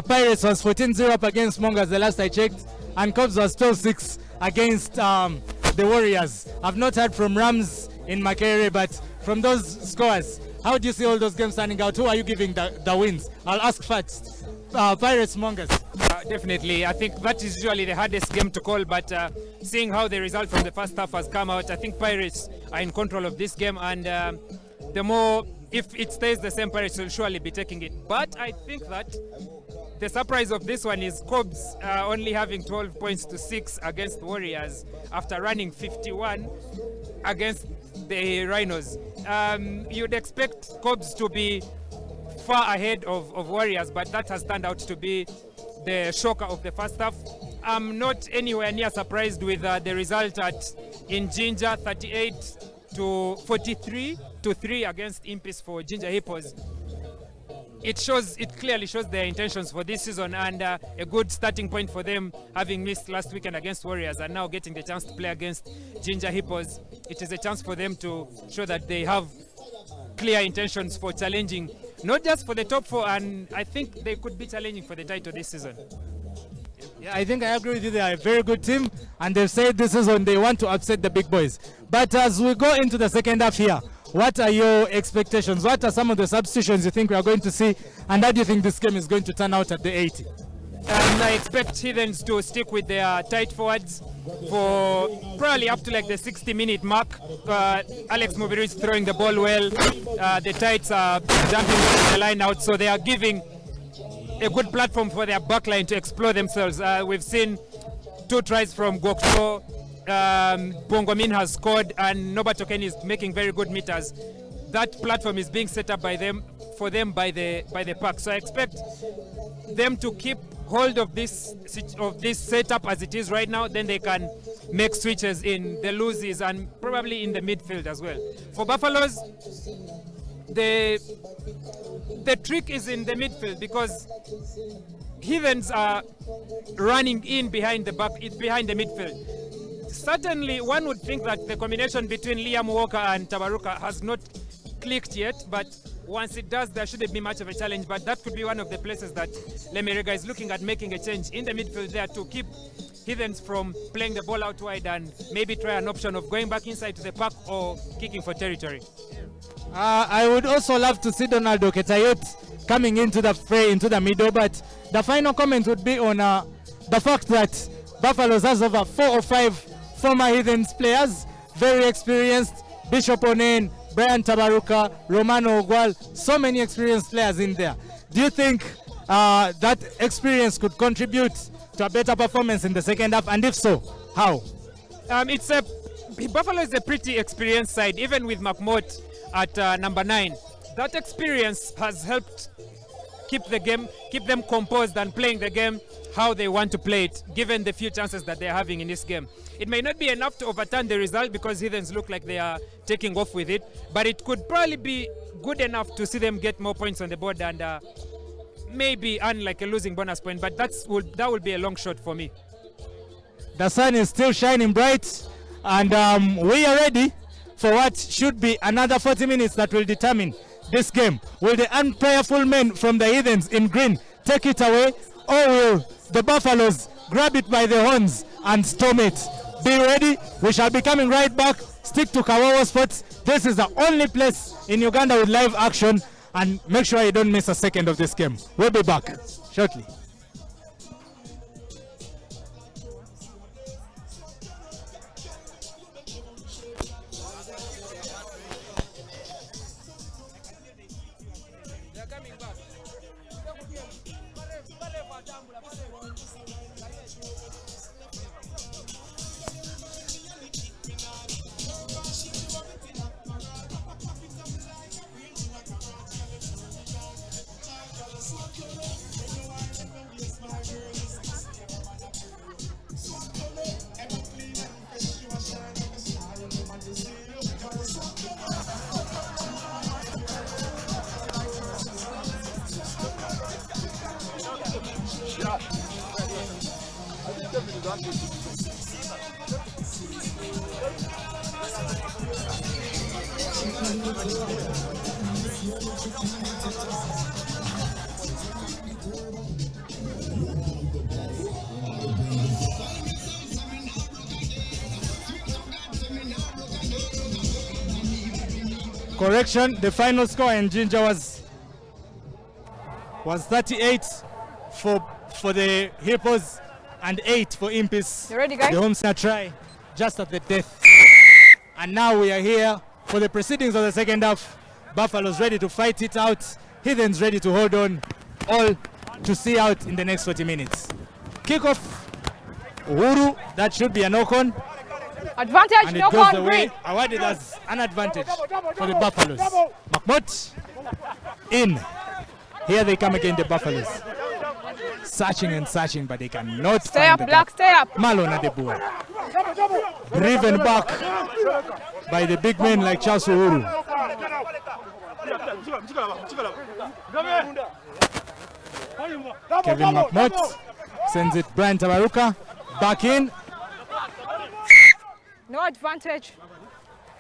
Pirates was 14-0 up against Mongas the last I checked, and Cubs was 12-6 against the Warriors. I've not heard from Rams in Makere, but from those scores, how do you see all those games standing out? Who are you giving the wins? I'll ask first. Pirates, Mongas. Definitely. I think that is usually the hardest game to call, but seeing how the result from the first half has come out, I think Pirates are in control of this game, and the more, if it stays the same, Pirates will surely be taking it. But I think that the surprise of this one is Cobs only having 12 points to 6 against Warriors after running 51 against the Rhinos. You'd expect Cobs to be far ahead of Warriors, but that has turned out to be the shocker of the first half. I'm not anywhere near surprised with the result in Ginger, 38 to 43 to 3 against Impis for Ginger Hippos. It clearly shows their intentions for this season, and a good starting point for them, having missed last weekend against Warriors and now getting the chance to play against Ginger Hippos. It is a chance for them to show that they have clear intentions for challenging, not just for the top 4, and I think they could be challenging for the title this season. Yeah, I think I agree with you. They are a very good team, and they've said this season they want to upset the big boys. But as we go into the second half here, what are your expectations? What are some of the substitutions you think we are going to see, and how do you think this game is going to turn out at the 80? I expect Heathens to stick with their tight forwards for probably up to like the 60-minute mark. Alex Mubiru is throwing the ball well. The tights are jumping the line out, so they are giving a good platform for their backline to explore themselves. We've seen 2 tries from Gokto. Bongomin has scored, and Norbert Okeni is making very good meters. That platform is being set up by them by the pack. So I expect them to keep hold of this setup as it is right now. Then they can make switches in the loosies and probably in the midfield as well. For Buffaloes, the trick is in the midfield, because Heathens are running in behind the midfield. Certainly, one would think that the combination between Liam Walker and Tabaruka has not clicked yet, but once it does, there shouldn't be much of a challenge. But that could be one of the places that Lemerega is looking at making a change in the midfield there to keep Heathens from playing the ball out wide and maybe try an option of going back inside to the pack or kicking for territory. I would also love to see Donaldo Ketayot coming into the fray, into the middle, but the final comment would be on the fact that Buffaloes has over 4 or 5 former Heathens players, very experienced. Bishop Onen, Brian Tabaruka, Romano Ogwal, so many experienced players in there. Do you think that experience could contribute to a better performance in the second half, and if so, how? Buffalo is a pretty experienced side, even with McMott at number 9. That experience has helped keep them composed and playing the game how they want to play it, given the few chances that they're having in this game. It may not be enough to overturn the result because Heathens look like they are taking off with it, but it could probably be good enough to see them get more points on the board and maybe earn like a losing bonus point, but that will be a long shot for me. The sun is still shining bright, and we are ready for what should be another 40 minutes that will determine this game. Will the unprayerful men from the Heathens in green take it away, or will the Buffaloes grab it by the horns and storm it? Be ready. We shall be coming right back. Stick to Kawowo Sports. This is the only place in Uganda with live action, and make sure you don't miss a second of this game. We'll be back shortly. Correction, the final score in Ginger was 38 for the Hippos and 8 for Impis. You ready, guys? The home side try just at the death. And now we are here for the proceedings of the second half. Buffalo's ready to fight it out. Heathens ready to hold on. All to see out in the next 40 minutes. Kickoff, Uhuru, that should be a knock-on. Advantage, And it no goes con, away, green. awarded as an advantage for the Buffaloes. Mahmoud in. Here they come again, the Buffaloes. Searching and searching, but they cannot Stay find up, the Black, gap. stay up. Malone at the ball. Driven back by the big men like Charles Uhuru. Kevin Mahmoud sends it Brian Tabaruka back in, No advantage.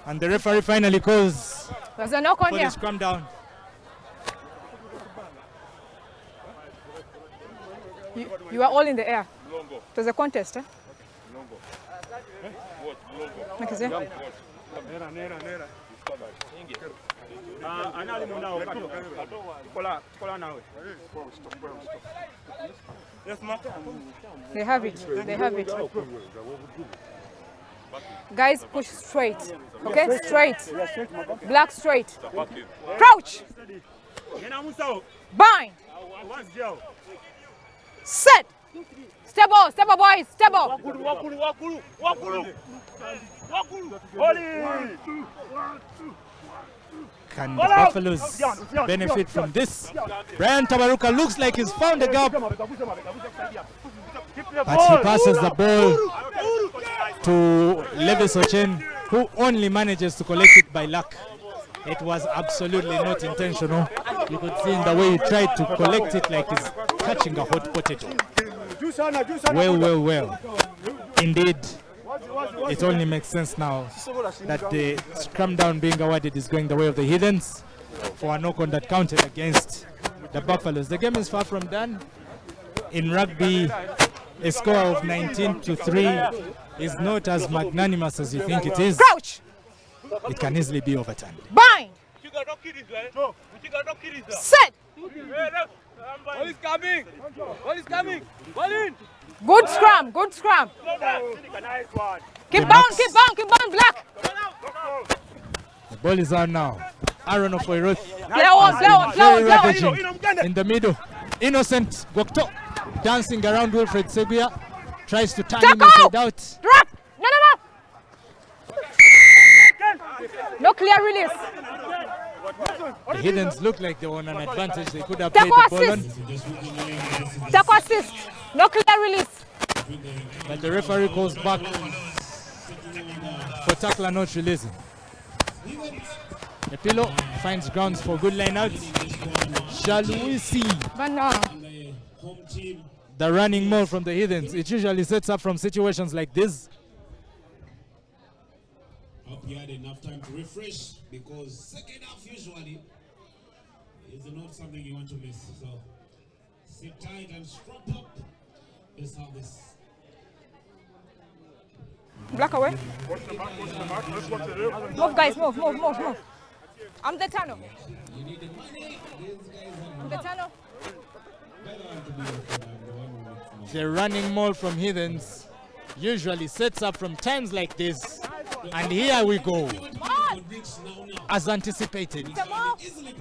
and the referee finally calls There's a knock on for here. the scrum down. You are all in the air. There's a contest, eh? Okay, see? They have it. They have it. Guys, push straight. Okay? Straight. Black straight. Crouch. Bind. Set. Step up, boys. Step up. Can the Buffaloes benefit from this? Brian Tabaruka looks like he's found a gap, but he passes the ball to Levis Ochen, who only manages to collect it by luck. It was absolutely not intentional. You could see in the way he tried to collect it like he's catching a hot potato. Well. Indeed, it only makes sense now that the scrum down being awarded is going the way of the Heathens for a knock-on that counted against the Buffaloes. The game is far from done. In rugby, a score of 19-3 is not as magnanimous as you think it is. Crouch. It can easily be overturned. Bind. Set. Ball is coming! Ball is coming! Ball in! Good scrum. Good scrum. Nice one! Keep bound, Black. The ball is on now. Aaron Ofoiroth Play on. very ravaging in the middle. Innocent Gokto dancing around Wilfred Seguya. Tries to turn him inside out. Drop. No. No clear release. The Heathens look like they were on an advantage. They could have played the ball on. Tackle assist. No clear release. But the referee calls back for tackler not releasing. The pillow finds grounds for good line out. Shall we see But no. Home team. the running more from the Heathens? It usually sets up from situations like this. Hope you had enough time to refresh, because second half usually is not something you want to miss. So sit tight and strap up. Let's have this. Black away. Move, guys. Move. I'm the tunnel. You need the money. These guys I'm the tunnel. The running more from Heathens usually sets up from times like this. And here we go. As anticipated,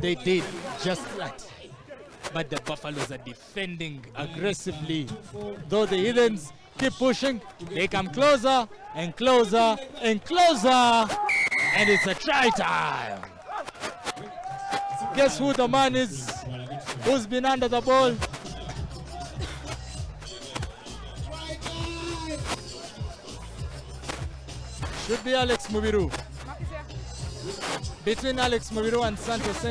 they did just that. But the Buffaloes are defending aggressively. Though the Heathens keep pushing, they come closer and closer and closer. And it's a try time. Guess who the man is who's been under the ball? Should be Alex Mubiru. Between Alex Mubiru and Santos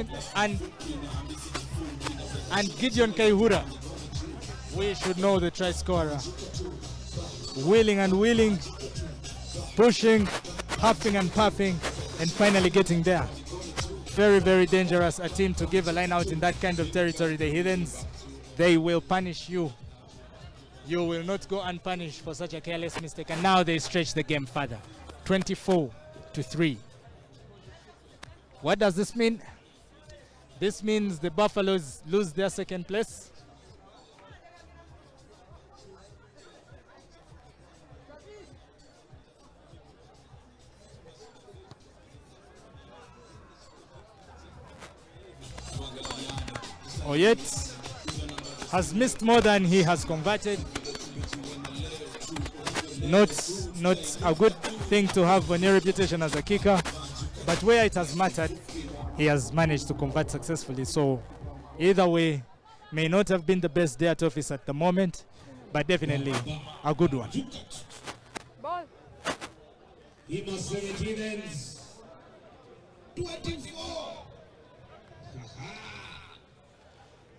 and Gideon Kaihura, we should know the try scorer. Wheeling and wheeling, pushing, huffing and puffing, and finally getting there. very, very dangerous a team to give a line out in that kind of territory. The Heathens, they will punish you. You will not go unpunished for such a careless mistake. And now they stretch the game further. 24-3. What does this mean? This means the Buffaloes lose their second place. Oyet has missed more than he has converted. Not a good thing to have on your reputation as a kicker, but where it has mattered, he has managed to convert successfully. So either way, may not have been the best day at office at the moment, but definitely a good one. Ball. He must bring it Heathens. 24.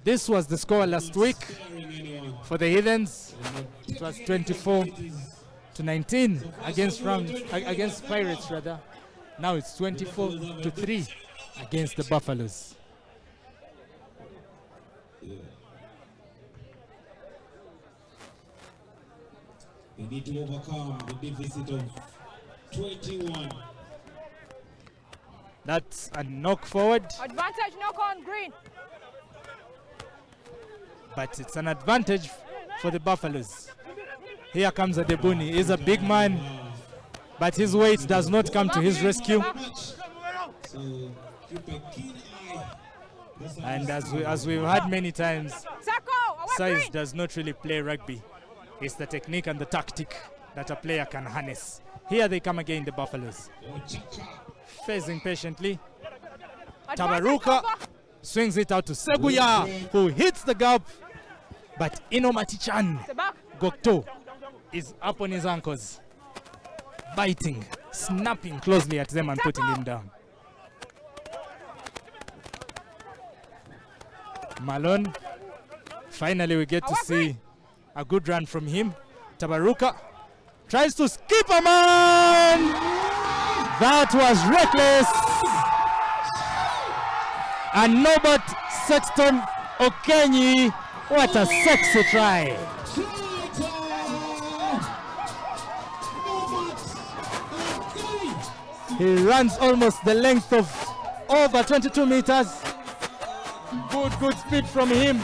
This was the score last week for the Heathens. It was 24-19 against Pirates rather. Now it's 24-3 against the Buffaloes. They need to overcome the deficit of 21. That's a knock forward, Advantage knock on green. but it's an advantage for the Buffaloes. Here comes Adebuni. He's a big man, but his weight does not come to his rescue. So keep a keen eye. And as we've had many times, Tackle. Away size green. does not really play rugby. It's the technique and the tactic that a player can harness. Here they come again, the Buffaloes. Facing patiently. Advantage Tabaruka cover. swings it out to Seguya, who hits the gap. But Inomatichan The back. Gokto is up on his ankles, biting, snapping closely at them and putting him down. Malone, finally we get to see a good run from him. Tabaruka tries to skip a man. That was reckless. And Norbert Sexton Okenyi, what a sexy try. He runs almost the length of over 22 meters. Good speed from him.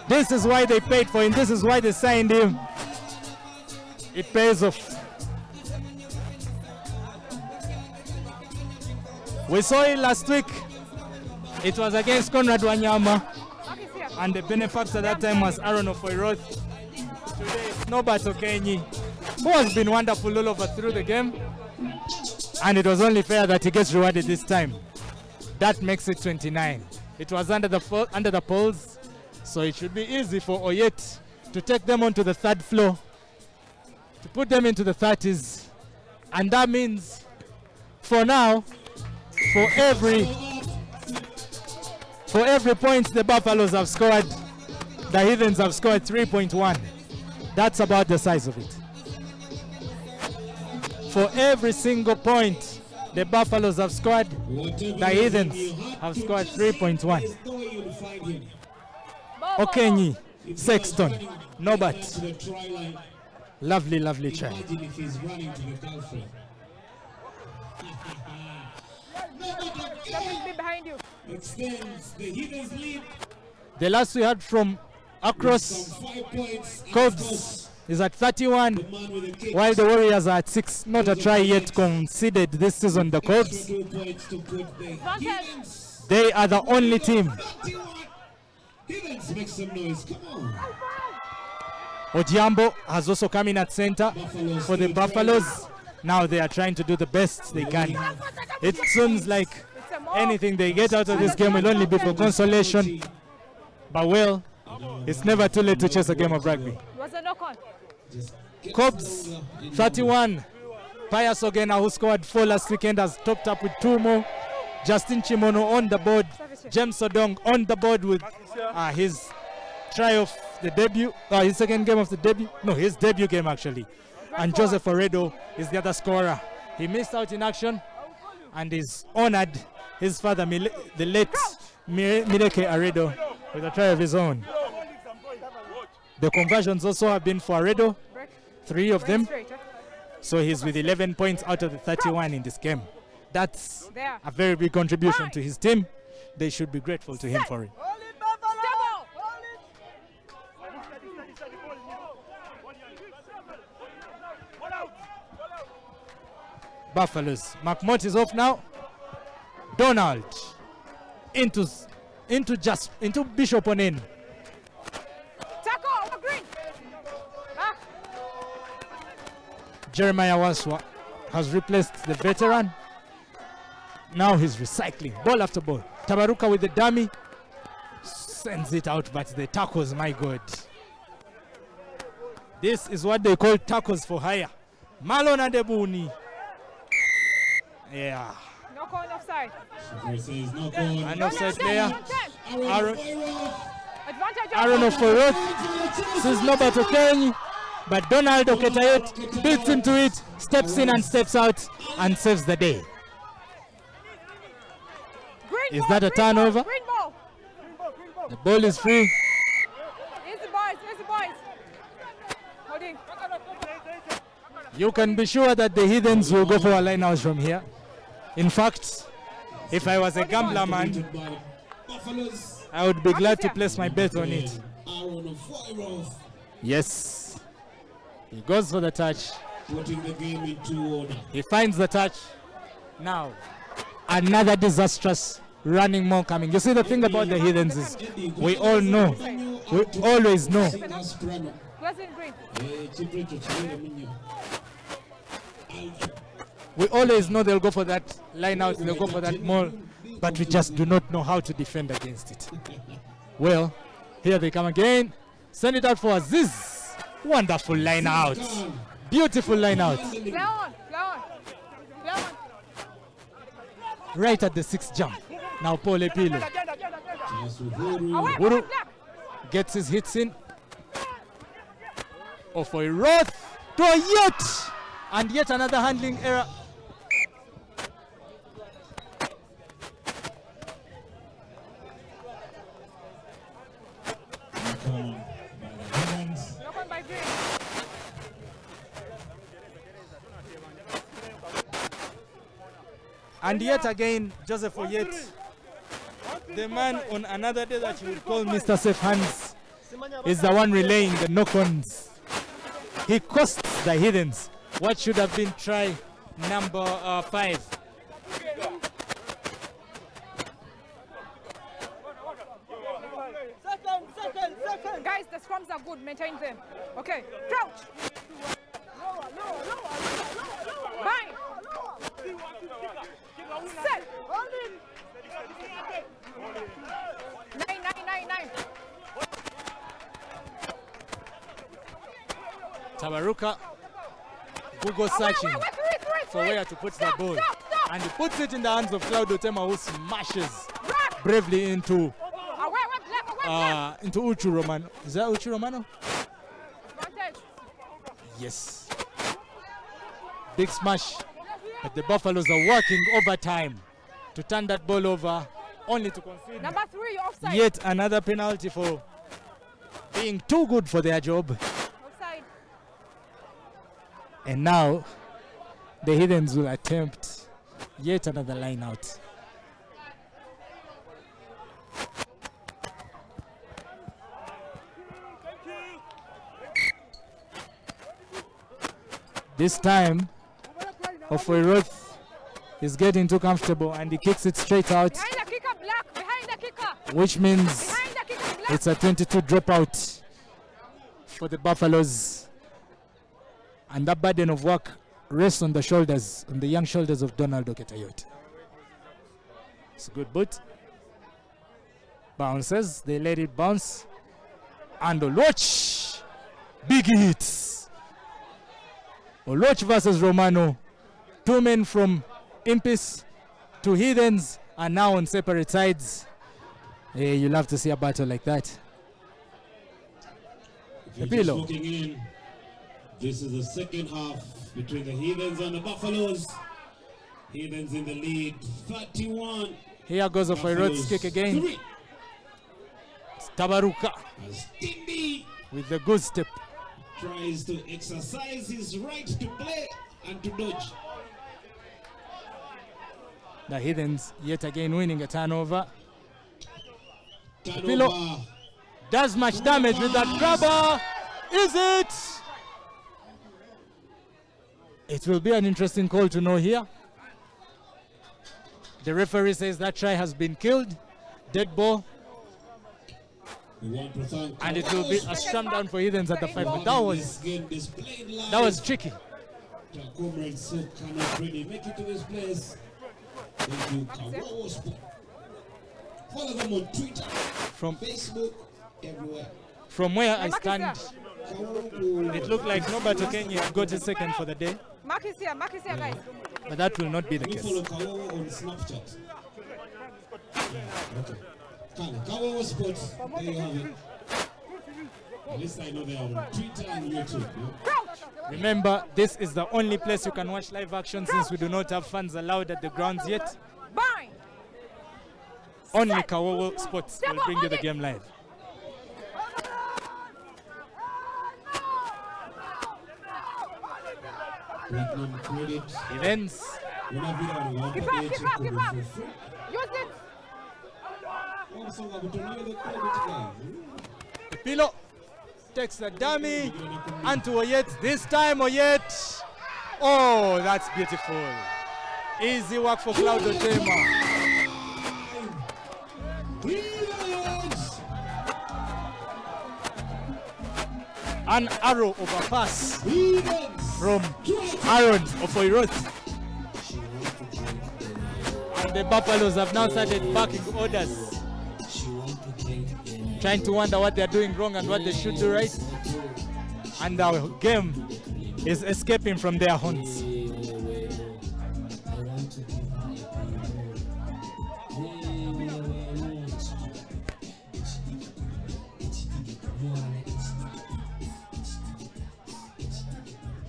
This is why they paid for him. This is why they signed him. It pays off. We saw it last week. It was against Conrad Wanyama, Back is here. and the benefactor that time was Aaron Ofoiroth. Today it's Norbert Okenyi, who has been wonderful all over through the game. And it was only fair that he gets rewarded this time. That makes it 29. It was under the poles, so it should be easy for Oyet to take them onto the third floor, to put them into the 30s. And that means, for now, for every point the Buffaloes have scored, the Heathens have scored 3.1. That's about the size of it. For every single point the Buffaloes have scored, the Heathens have scored 3.1. Ball. Okenyi, Sexton, Norbert. Lovely, lovely try. Imagine if he's running to the girlfriend. Be behind you. Extends the Heathens lead. The last we heard from across, Some 5 points. Cobbs is at 31, The man with the kick. while the Warriors are at 6. Not a try yet conceded this season, the Extra Cobbs. 2 points to put the Heathens. They are the only team. 31. Heathens, make some noise. Come on. Ojiambo has also come in at center for the Buffaloes. Now they are trying to do the best they can. It seems like It's a more. anything they get out of this game will only be for consolation. But well, it's never too late to chase a game of rugby. It was a knock on. Cobbs, 31. Pius Ogena, who scored 4 last weekend, has topped up with 2 more. Justin Chimono on the board. James Odong on the board with his try of the debut, his second game of the debut. No, his debut game actually. And Joseph Oredo is the other scorer. He missed out in action and is honored his father, the late Mileke Aredo, with a try of his own. The conversions also have been for Aredo, 3 of them. So he's with 11 points out of the 31 in this game. That's a very big contribution to his team. They should be grateful to him for it. Buffaloes. McMott is off now. Donald into Bishop on in. Jeremiah Waswa has replaced the veteran. Now he's recycling ball after ball. Tabaruka with the dummy sends it out, but the tackles, my God. This is what they call tackles for hire. Marlon Adebuni. Yeah. No call offside. An offside player. Aaron of Foroth says Norbert Okenyi, but Donald Oketayot beats into it, steps in and steps out and saves the day. Is that a turnover? The ball is free. Here's the boys, here's the boys. Holding. You can be sure that the Heathens will go for a line out from here. In fact, if I was a gambler man, I would be glad to place my bet on it. Yes. He goes for the touch. He finds the touch. Now, another disastrous running more coming. You see, the thing about the Heathens is we all know, we always know. We always know they'll go for that line out, they'll go for that maul, but we just do not know how to defend against it. Well, here they come again. Send it out for Aziz. Wonderful line out. Beautiful line out. Right at the 6th jump. Now Paul Epilo. Wuru gets his hits in. For a Roth to a Yet. And yet another handling error. And yet again, Joseph Oyet, the man on another day that you would call Mr. Safe Hands, is the one relaying the knock-ons. He costs the Heathens what should have been try number 5. Guys, the scrums are good. Maintain them. Okay. Crouch. Bind. Set. 9. Tabaruka Google searching for where to put the ball. And he puts it in the hands of Claudio Tema, who smashes bravely into Uchu Romano. Is that Uchu Romano? Yes. Big smash. But the Buffaloes are working overtime to turn that ball over, only to concede number 3 offside. Yet another penalty for being too good for their job. Offside. And now the Heathens will attempt yet another line out. This time, Ofoiroth is getting too comfortable and he kicks it straight out. Behind the kicker, Black. Behind the kicker. Which means Behind the kicker, Black. it's a 22 dropout for the Buffaloes. And that burden of work rests on the young shoulders of Donald Oketayot. It's a good boot. Bounces, they let it bounce. And Oloch, big hits. Oloch versus Romano. 2 men from Impis to Heathens are now on separate sides. Hey, you love to see a battle like that. If you're just looking in, this is the second half between the Heathens and the Buffaloes. Heathens in the lead, 31 Here goes a Foyroth's kick again. 3. It's Tabaruka As Tindi with the good step. tries to exercise his right to play and to dodge. The Heathens yet again winning a turnover. Turnover. Pillow does much damage with that grabber. Is it? It will be an interesting call to know here. The referee says that try has been killed. Dead ball. We want to thank And it will be a scrum down for Heathens at the 5. But that was tricky. The comrades who cannot really make it to this place. Thank you, Kawowo Sport. Follow them on Twitter, From Facebook, everywhere. From where I stand, Kawowo. it looked like Norbert Kenya got a second for the day. Mark is here, guys. But that will not be the We case. follow Kawowo on Snapchat. Okay. Kawowo Sports, there you have it. At least I know they are on Twitter and YouTube. Yeah? Remember, this is the only place you can watch live action since we do not have fans allowed at the grounds yet. Bind. Only Kawowo Sports will bring you the game live. Platinum credit. Events. Keep up. Use it. Pillow takes the dummy. And to Oyet. This time Oyet. Oh, that's beautiful. Easy work for Kyadondo Derby. An arrow overpass from Aaron of Foyroth. And the Buffaloes have now started backing orders, trying to wonder what they're doing wrong and what they should do right. And our game is escaping from their horns.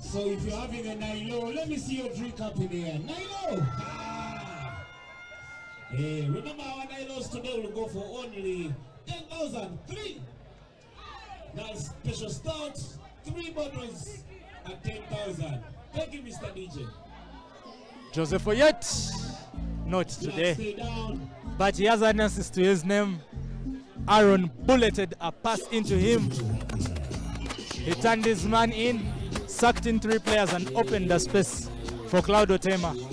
So if you're having a Nilo, let me see your drink up in here. Nilo! Ah. Hey, remember our Nilos today will go for only 10,003. That's special stout, 3 bottles at 10,000. Thank you, Mr. DJ. Joseph Oyet, not today, Stay down. but he has an assist to his name. Aaron bulleted a pass into him. He turned his man in, sucked in 3 players and opened the space for Kyadondo Derby.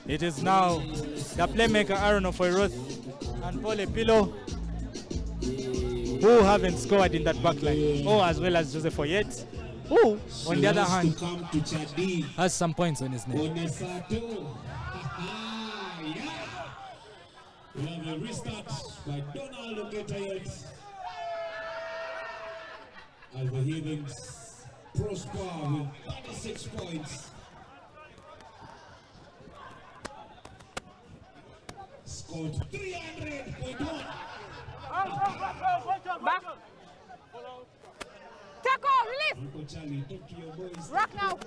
It is now the playmaker Aaron of Foyroth and Pole Pillow who haven't scored in that backline. Oh, as well as Joseph Oyet, who, on the other hand, Come to Chadi. has some points on his name. Onesato. Yeah. We have a restart by Donald Getayet. As the Heathens prosper with 36 points. Scored 300.1. Back. Tackle, release. Uncle Charlie, talk to your boys. Rock now.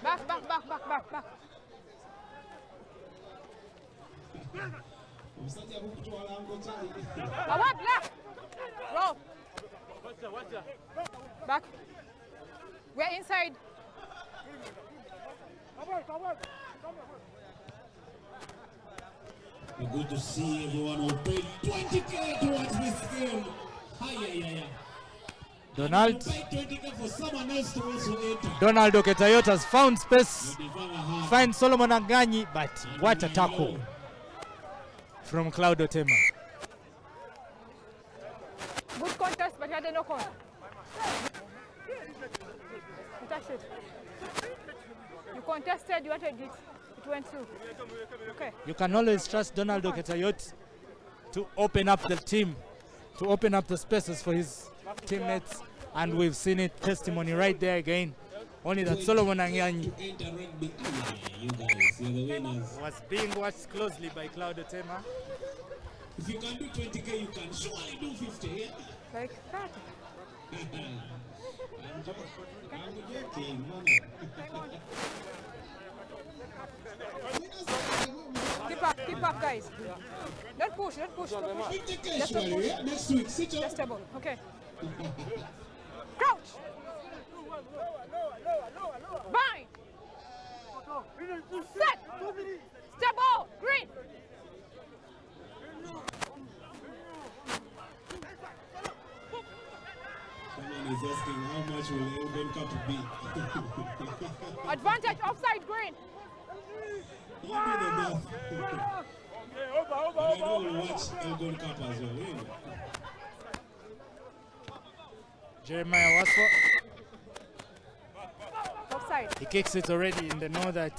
Back. Msaji akukutwala Uncle Charlie. I want left. Roll. Back. We're inside. It's good to see everyone who paid 20K towards this game. Hi. Donald Paid 20K for someone else to also enter. Donaldo Ketayot has found space, The Divana half. finds Solomon Anganyi, but what a tackle from Kyadondo Derby. Good contest, but you had no call. Touch it. You contested, you wanted it. It went through. Okay. You can always trust Donaldo Ketayot to open up the team, to open up the spaces for his teammates, and we've seen it, testimony right there again. Only that Solomon Anganyi To enter rugby. You guys, you're the winners. was being watched closely by Kyadondo Derby. If you can do 20K, you can surely do 50. Yeah? Like that. I'm joking, man. Keep up, guys. Don't push, don't push, don't push. Take the cash Let's not value, push. yeah? Next week, sit Just up. stable, okay. Crouch! Bind! Set! Stable! Green! Someone is asking how much will Elgon Cup be? Advantage offside green! You do the math. But I know we'll watch Elgon Cup as well, you know. Jeremiah Waswa, Offside. he kicks it already in the know that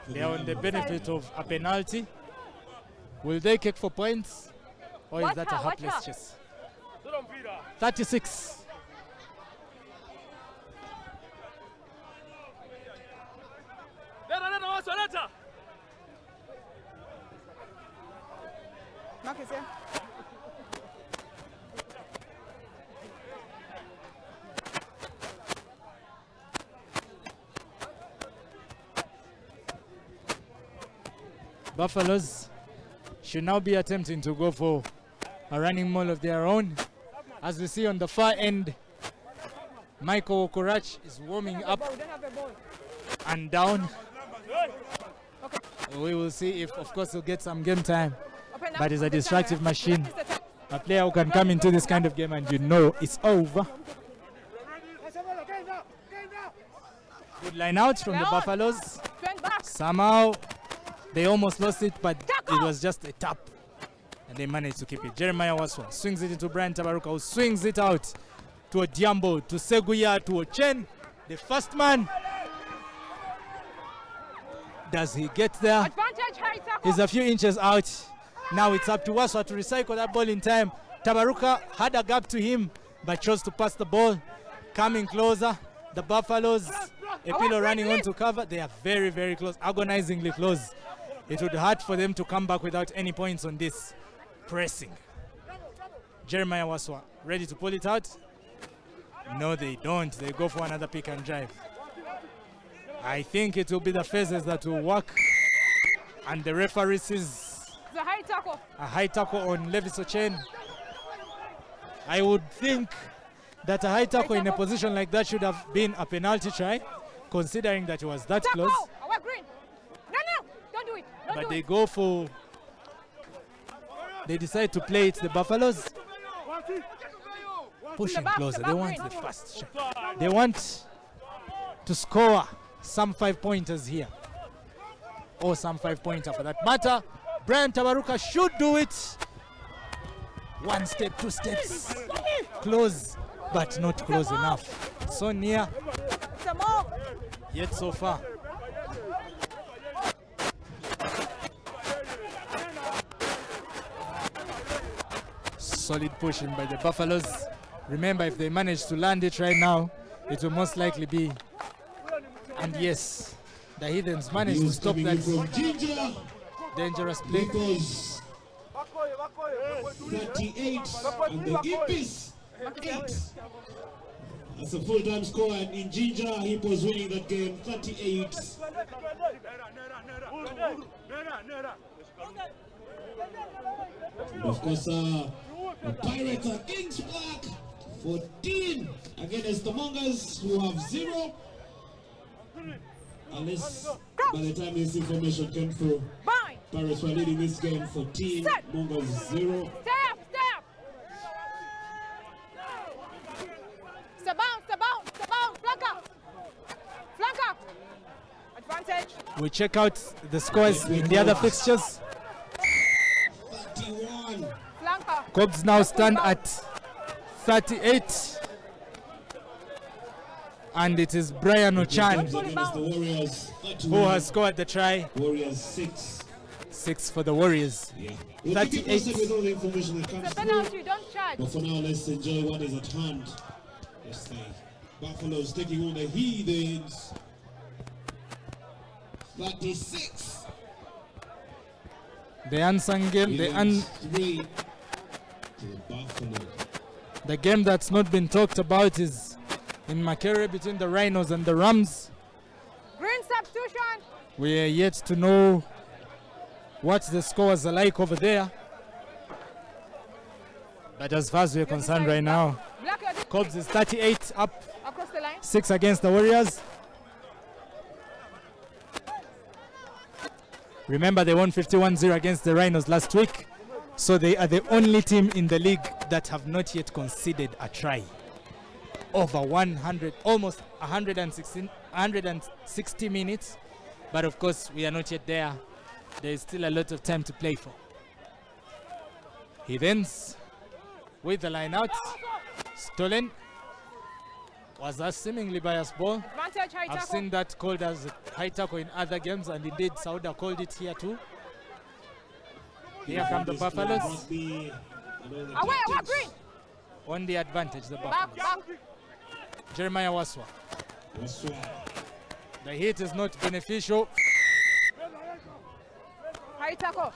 they are on the benefit of a penalty. Will they kick for points? Or is Watch that her, a watch hapless her. chase? 36. Mark is here. Buffaloes should now be attempting to go for a running maul of their own. As we see on the far end, Michael Okorach is warming up We don't have a ball. and down. Okay. We will see if, of course, he'll get some game time. Open up. But he's a distractive machine. Practice the time. A player who can come into this kind of game and you know it's over. Good line out from the Leon. Buffaloes. Trend back. Somehow they almost lost it, but it was just a tap. And they managed to keep it. Jeremiah Waswa swings it into Brian Tabaruka, who swings it out to Odiambo, to Seguya, to Ochen. The first man. Does he get there? Advantage high tackle. He's a few inches out. Now it's up to Waswa to recycle that ball in time. Tabaruka had a gap to him, but chose to pass the ball. Coming closer. The Buffaloes, Epilo running on to cover. They are very, very close, agonizingly close. It would hurt for them to come back without any points on this. Pressing. Jeremiah Waswa ready to pull it out. No, they don't. They go for another pick and drive. I think it will be the phases that will work. And the referee sees The high tackle. a high tackle on Levis Ochen. I would think that a high tackle in a position like that should have been a penalty try, considering that it was that Tackle. close. Our green. No, no. Don't do it. Don't But do they it. go for, they decide to play it, the Buffaloes. Pushing back, closer, the they back want green. the fast shot. They want to score some 5-pointers here. Or some 5-pointer for that matter. Brian Tabaruka should do it. 1 step, 2 steps. Close, but not close enough. So near, It's a move. yet so far. Solid pushing by the Buffaloes. Remember, if they manage to land it right now, it will most likely be. And yes, the Heathens managed to News stop coming in that from Ginger dangerous play. because 38 and the Impis 8. That's a full-time score, and in Ginger, he was winning that game 38. And of course, the Pirates are Kings Black 14 against the Mongers, who have 0. Unless by the time this information came through, Bind. Pirates were leading this game 14, Set. Mongers 0. Step. Step. Step out. Step out. Step out. Flank up. Flank up. Advantage. We check out the scores in the other fixtures. 31. Flank up. Cobs now stand at 38. And it is Brian Ochan Against the Warriors, 31. who has scored the try. Warriors 6. 6 for the Warriors. Yeah. We'll keep you 38. posted with all the information that comes The through. penalty. Don't charge. But for now, let's enjoy what is at hand. Let's say Buffaloes taking on the Heathens. 36. The unsung game, Heathens 3 to the Buffalo. the game that's not been talked about is in Makere between the Rhinos and the Rams. Green substitution. We are yet to know what the scores are like over there. But as far as we're concerned right now, Black, you're Cobs is 38 up, across the line. 6 against the Warriors. Remember, they won 51-0 against the Rhinos last week. So they are the only team in the league that have not yet conceded a try. Over 100, almost 160 minutes. But of course, we are not yet there. There is still a lot of time to play for. Heathens with the line out. Stolen. Was that seemingly biased ball? Advantage, high I've tackle. seen that called as high tackle in other games, and indeed Sauda called it here too. Here come the Buffaloes Rugby, and all the Away, tactics. green. on the advantage, the Back, Buffaloes. back. Jeremiah Waswa. That's why. The hit is not beneficial. High tackle.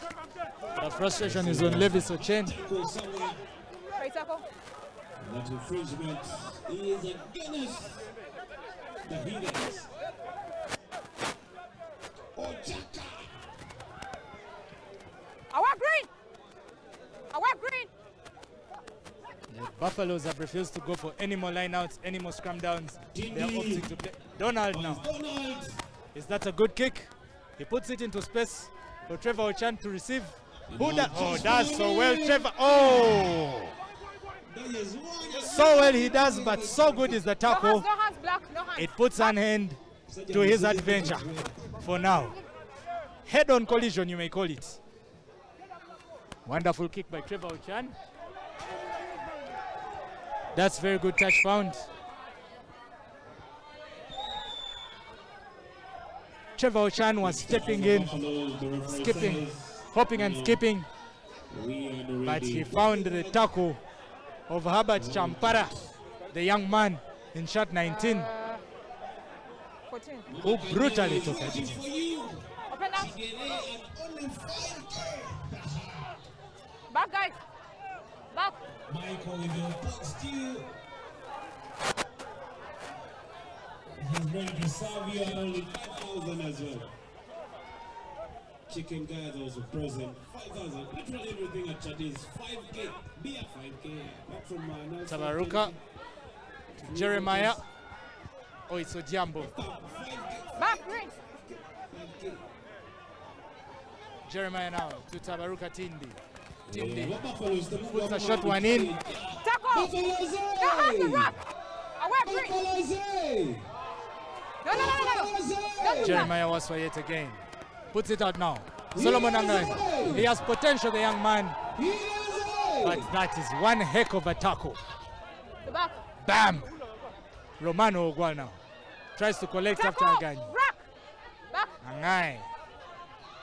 The frustration is on Levis Ochen. Go somewhere. High tackle. That infringement is against the Heathens. Ojaka. Away, green. Away, green. The Buffaloes have refused to go for any more lineouts, any more scrum downs. They are opting to play. Donald now. Donald. Is that a good kick? He puts it into space for Trevor Ochan to receive. Who does? Oh, does so well, Trevor. Oh! That is one. So well he does, but so good is the No tackle. hands, black, no hands. It puts an end to his adventure for now. Head-on collision, you may call it. Wonderful kick by Trevor Ochan. That's very good touch found. Trevor Ochan was stepping in, skipping, hopping and skipping, but he found the tackle of Herbert Champara, the young man in shot 19, 14. who brutally took it. For you. Open up. Today at only 5K. Back, guys. Back. Michael with your box steal. He's ready to serve you at only 5,000 as well. Chicken guys also present. 5,000. Literally everything at chat is 5K. Be a 5K. Back from Nile Stout Tabaruka to Jeremiah. Oh, it's Odiambo. 5K. Back, green. 5K. Jeremiah now to Tabaruka Tindi. Tindi Yeah, Buffaloes, the puts a short one in. Tackle. Buffaloes, No hands, the rock. Away, green. Buffaloes, No. Don't do Jeremiah Waswa yet again. Puts it out now. Solomon Angai. He has potential, the young man, but that is one heck of a tackle. that. The back. Bam! Romano Ogwal now. Tries to collect after Tackle. again. Rock. Back. Angai.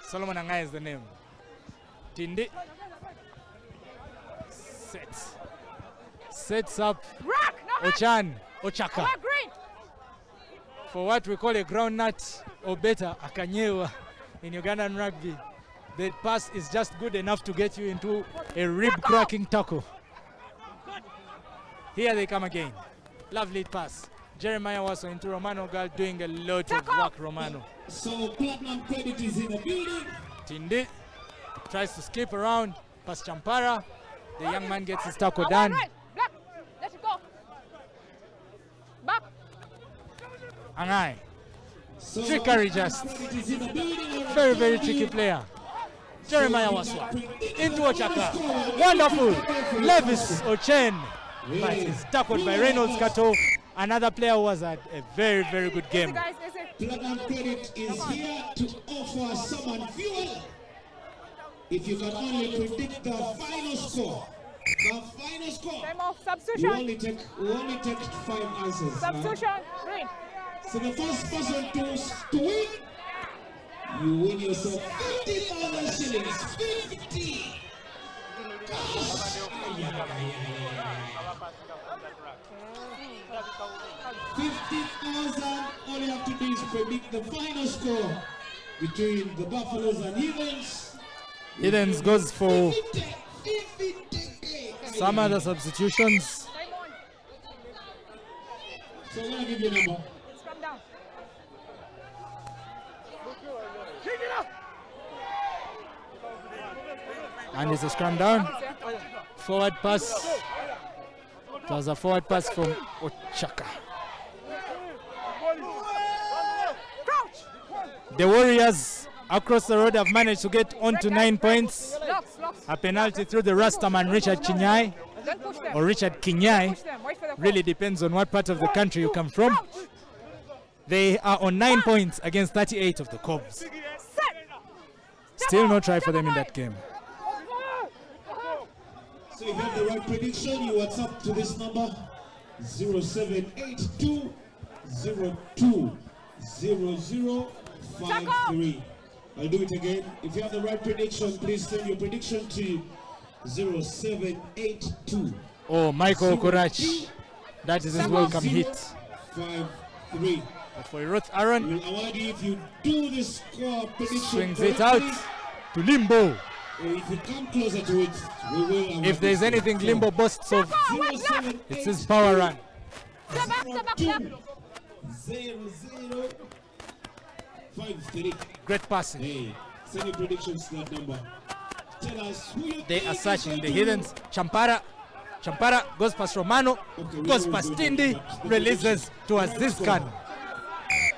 Solomon Angai is the name. Tindi. Sets up Rock. No hands. Ochan. Ochaka. Away, green. For what we call a groundnut, or better, a kanyewa in Ugandan rugby. The pass is just good enough to get you into a rib-cracking tackle. Here they come again. Lovely pass. Jeremiah was into Romano Girl doing a lot of work, Romano. So Platinum Credit is in the building. Tindi tries to skip around, past Champara. The young man gets his tackle Away, done. right. Black. Let it go. Back. Angai. So Trickery just. Credit is in the building. Very, very tricky player. Jeremiah Waswa into Ochaka. Wonderful. Levis Ochen. But he's tackled by Reynolds Kato. Another player who has had a very, very good Easy, game. guys. Easy. Platinum Credit is here to offer someone fuel. If you can only predict the final score. The final score. Time off. We Substitution. only take 5 answers. Substitution. Green. So the first person to win, you win yourself 50,000 shillings. 50. Cash. 50,000. All you have to do is predict the final score between the Buffaloes and Heathens. Heathens goes for 50. some other substitutions. Time on. So I'm gonna give you a number. Scrum down. And it's a scrum down. Forward pass. It was a forward pass from Ochaka. The Warriors across the road have managed to get onto 9 points. A penalty through the Rastaman Richard Kinyai, or Richard Kinyai. Really depends on what part of the country you come from. They are on 9 points against 38 of the Cobs. Still no try for them in that game. So if you have the right prediction, you WhatsApp to this number 0782 020053. I'll do it again. If you have the right prediction, please send your prediction to 0782. Oh, Michael Okorachi. That is his welcome hit. 53. For Ruth Aaron, We'll award you if you do the score prediction. swings it out to Limbo. If you come closer to it, we will award If there's you. anything Limbo boasts of, it's his power run. 0053. Great passing. Hey, send your predictions to that number. Tell us who you They think are is searching going the to Heathens. Champara goes past Romano, goes past Tindi, releases to Aziz Khan.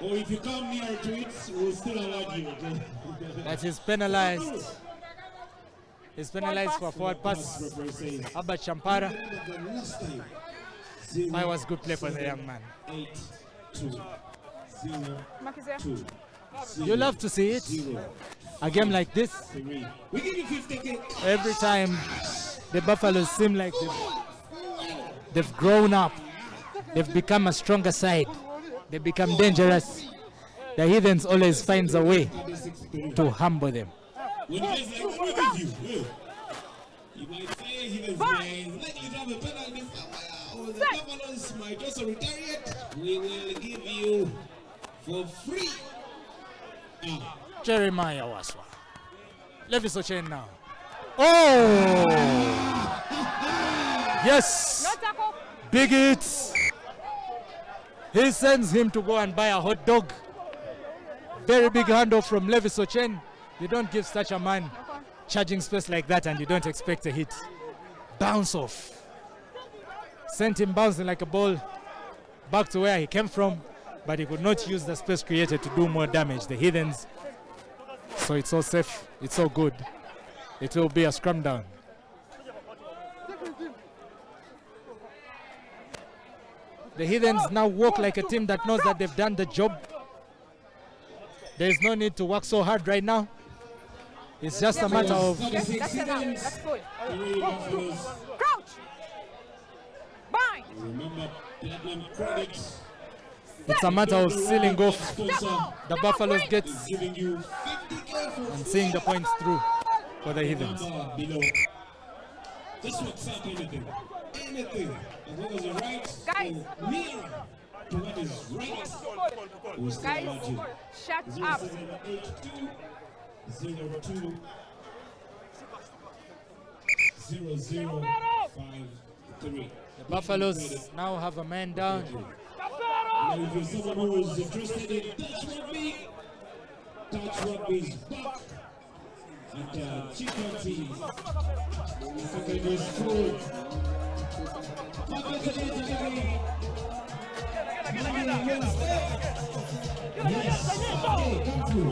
Or if you come near to it, we'll still award you. That is penalized. He's penalized for a forward pass. Abba Champara. That was good play for the young man. 8-2-0-2. You love to see it. A game like this, 3. We give you 50K. every time the Buffaloes seem like they've grown up. They've become a stronger side. They become dangerous. The Heathens always finds a way to humble them. When guys like that, we give you. You might say Heathens likely to have a penalty somewhere, or the Buffaloes might also retaliate. We will give you for free. Jeremiah Waswa. Levis Ochen now. Oh! Yes! Big hits. He sends him to go and buy a hot dog. Very big handoff from Levis Ochen. You don't give such a man charging space like that and you don't expect a hit. Bounce off. Sent him bouncing like a ball back to where he came from, but he could not use the space created to do more damage. The Heathens. So it's all safe. It's all good. It will be a scrum down. The Heathens now walk like a team that knows that they've done the job. There is no need to work so hard right now. It's just a matter of That's enough. That's good. Crouch. Bind. Remember, platinum credit it's a matter of sealing off the Buffaloes gets giving you 50K for and seeing the points through for the Heathens. number below. Just WhatsApp anything. Anything. As long as you're right Guys. or near to what is right, we'll still Guys, award you. shut up. 0782 02 0053. The Buffaloes now have a man down. Now, if you're someone who is interested in touch rugby is back at Chikanti Secondary School. Yes, okay, come through.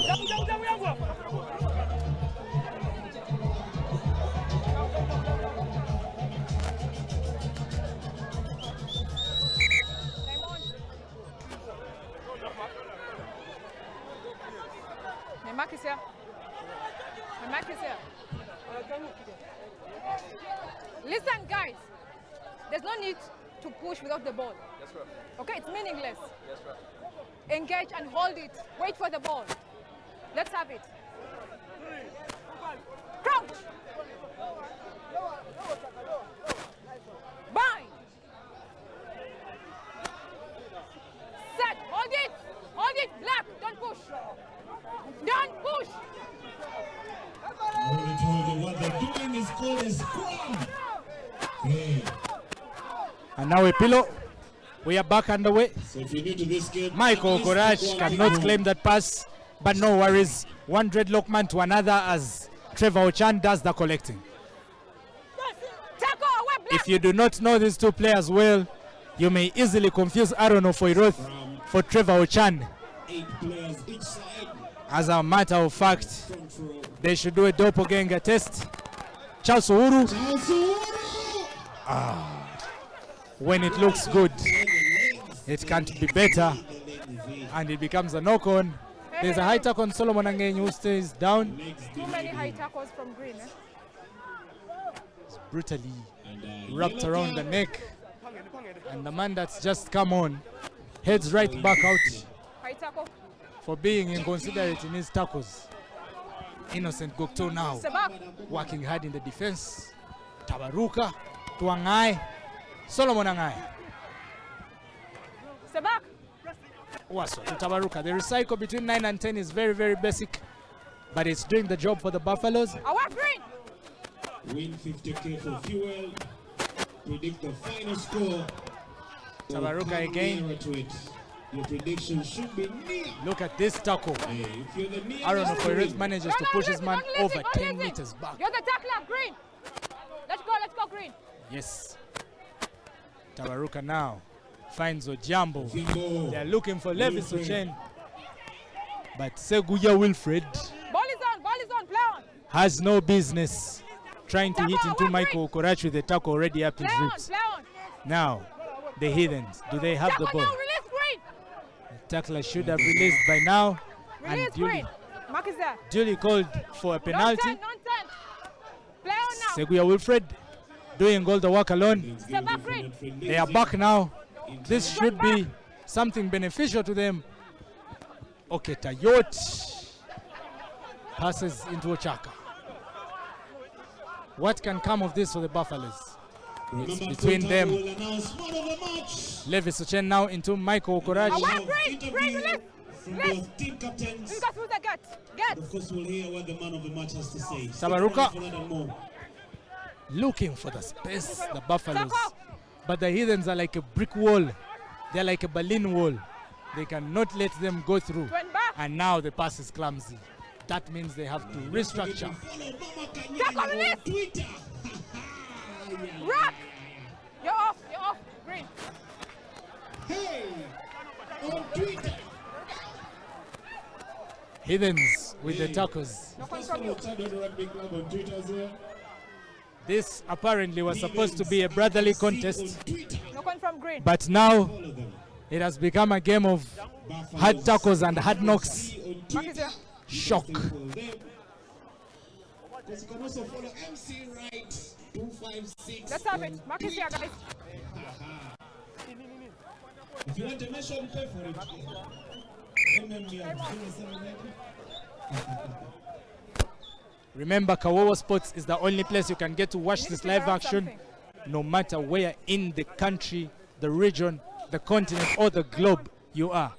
My mark is here. My mark is here. Listen, guys. There's no need to push without the ball. Yes, sir. Okay, it's meaningless. Yes, sir. Engage and hold it. Wait for the ball. Let's have it. Crouch. Bind. Set. Hold it. Hold it. Black. Don't push. Don't push. I already told you what they're doing is called a scrum. Okay. And now a pillow. We are back underway. So if you're new to this game, Michael Korach cannot claim that pass, but no worries. One dreadlock man to another as Trevor Ochan does the collecting. If you do not know these two players well, you may easily confuse Aaron Ofoiroth for Trevor Ochan. 8 players each side. As a matter of fact, they should do a doppelganger test. Charles Uhuru, when it looks good, it can't be better, and it becomes a knock-on. There's a high tackle on Solomon Angenyi who stays down. Too many high tackles from Green. It's brutally wrapped around the neck, and the man that's just come on heads right back out High tackle. for being inconsiderate in his tackles. Innocent Gokto now Sebak. working hard in the defense. Tabaruka, Tuangai, Solomon Angai. Sebak. Waso to Tabaruka. The recycle between 9 and 10 is very, very basic, but it's doing the job for the Buffaloes. Our Green. Win 50k for fuel. Predict the final score. Tabaruka Come again. nearer to it. Your prediction should be near. Look at this tackle. Hey, if you're the nearest Aaron to Ofoiroth win, manages to push his man over 10 meters back. You're the tackler, Green. Let's go, Green. Yes. Tabaruka now finds Ojambo. Jimbo. They're looking for Levis Ochen, but Seguya Wilfred Ball is on, play on. has no business trying to hit Tackle, into one Michael Okorachi with the tackle already up his Play on, ribs. play on. Now, the Heathens, do they have the Tackle ball? now, release Green. The tackler should have released by now, and Release Green. Mark is there. duly called for a penalty. Non-10. Play on now. Seguya Wilfred doing all the work alone. Step back, Green. They are back now. This should be something beneficial to them. Okay, Tayot passes into Ochaka. What can come of this for the Buffaloes? It's between them. Will announce man of the match. Levis Ochen now into Michael Okorachi. Away, Green. Green, release. From Release. both team captains. You got through the get. Of course, we'll hear what the man of the match has to say. Tabaruka. For that and more. Looking for the space, the Buffaloes. Tackle. But the Heathens are like a brick wall. They're like a Berlin wall. They cannot let them go through. Went back. And now the pass is clumsy. That means they have to restructure. Follow Mama Tackle, Kanyani release. on Twitter. Rock. You're off, Green. Hey, on Twitter. Heathens with the tackles. No Just control follow you. Kyadondo Rugby Club on Twitter as well. This apparently was supposed to be a brotherly contest, On Twitter. No con from Green. but now Follow them. it has become a game of Buffaloes. hard tackles and hard knocks. On Mark Twitter. is there. Shock. Follow them. Because you can also follow MC Right 256. Let's have it. Mark is here, guys. If you want a mention, pay for it. MMB at 0790. Remember, Kawowo Sports is the only place you can get to watch this live action, no matter where in the country, the region, the continent, or the globe you are.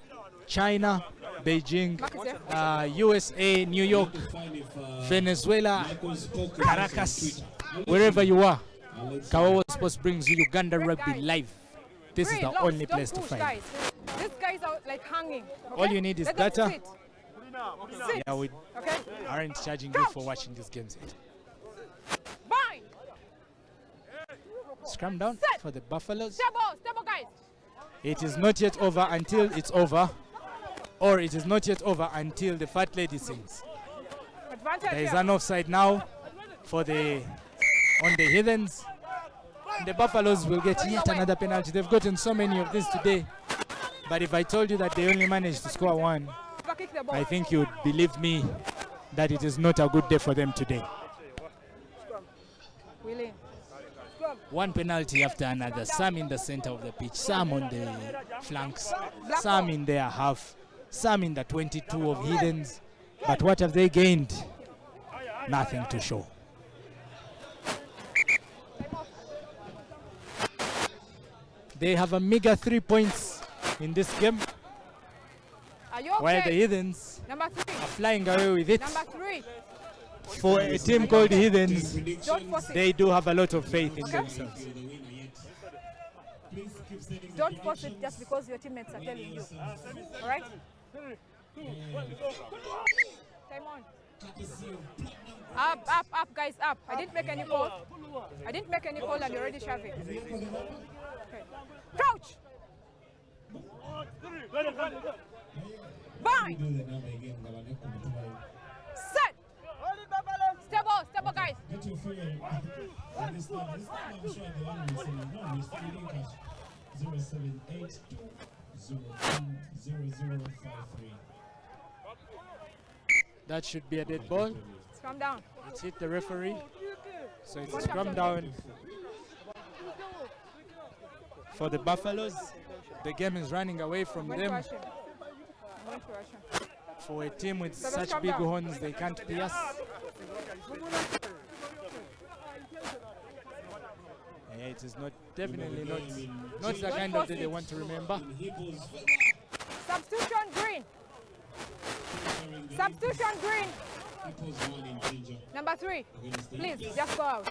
China, Beijing, Mark is there. USA, New York, Find if Venezuela, Michael spoke with Caracas, us on Twitter. wherever you are. I'll let you Kawowo Sports brings you Uganda Red Rugby guys. live. This is Green, the look, only don't place to push, find. guys. These guys are like hanging. Okay? All you need is Let them data. Sit. Sit. Yeah, we Okay. aren't charging you for watching these games yet. Bind. Scrum down Set. for the Buffaloes. Stable, guys. It is not yet over until it's over, or it is not yet over until the fat lady sings. Advantage There is here. an offside now on the Heathens. The Buffaloes will get yet another penalty. They've gotten so many of these today. But if I told you that they only managed to score one, Kick the ball. I think you'd believe me that it is not a good day for them today. Willing. Scrum. One penalty after another, some in the center of the pitch, some on the flanks, some in their half, some in the 22 of Heathens. But what have they gained? Nothing to show. They have a meager 3 points in this game, Are you okay? while the Heathens Number 3. are flying away with it. Number 3. For a team called Heathens, Don't force it. they do have a lot of faith in themselves. Don't force it just because your teammates are telling you. Alright? Time on. Up, guys, up. I didn't make any call. I didn't make any call and you're already shoving. Okay. Crouch! Bind! Set! Stable, guys. Get your feeling. This time I'm sure the one will say no, we're still in cash. 0782020053. That should be a dead ball. Scrum down. It's hit the referee. So it's scrum down for the Buffaloes. The game is running away from them. For a team with such big horns, they can't pierce. Yeah, it is not, definitely not the kind of day they want to remember. Substitution green. Substitution green. Number 3. Please, just go out.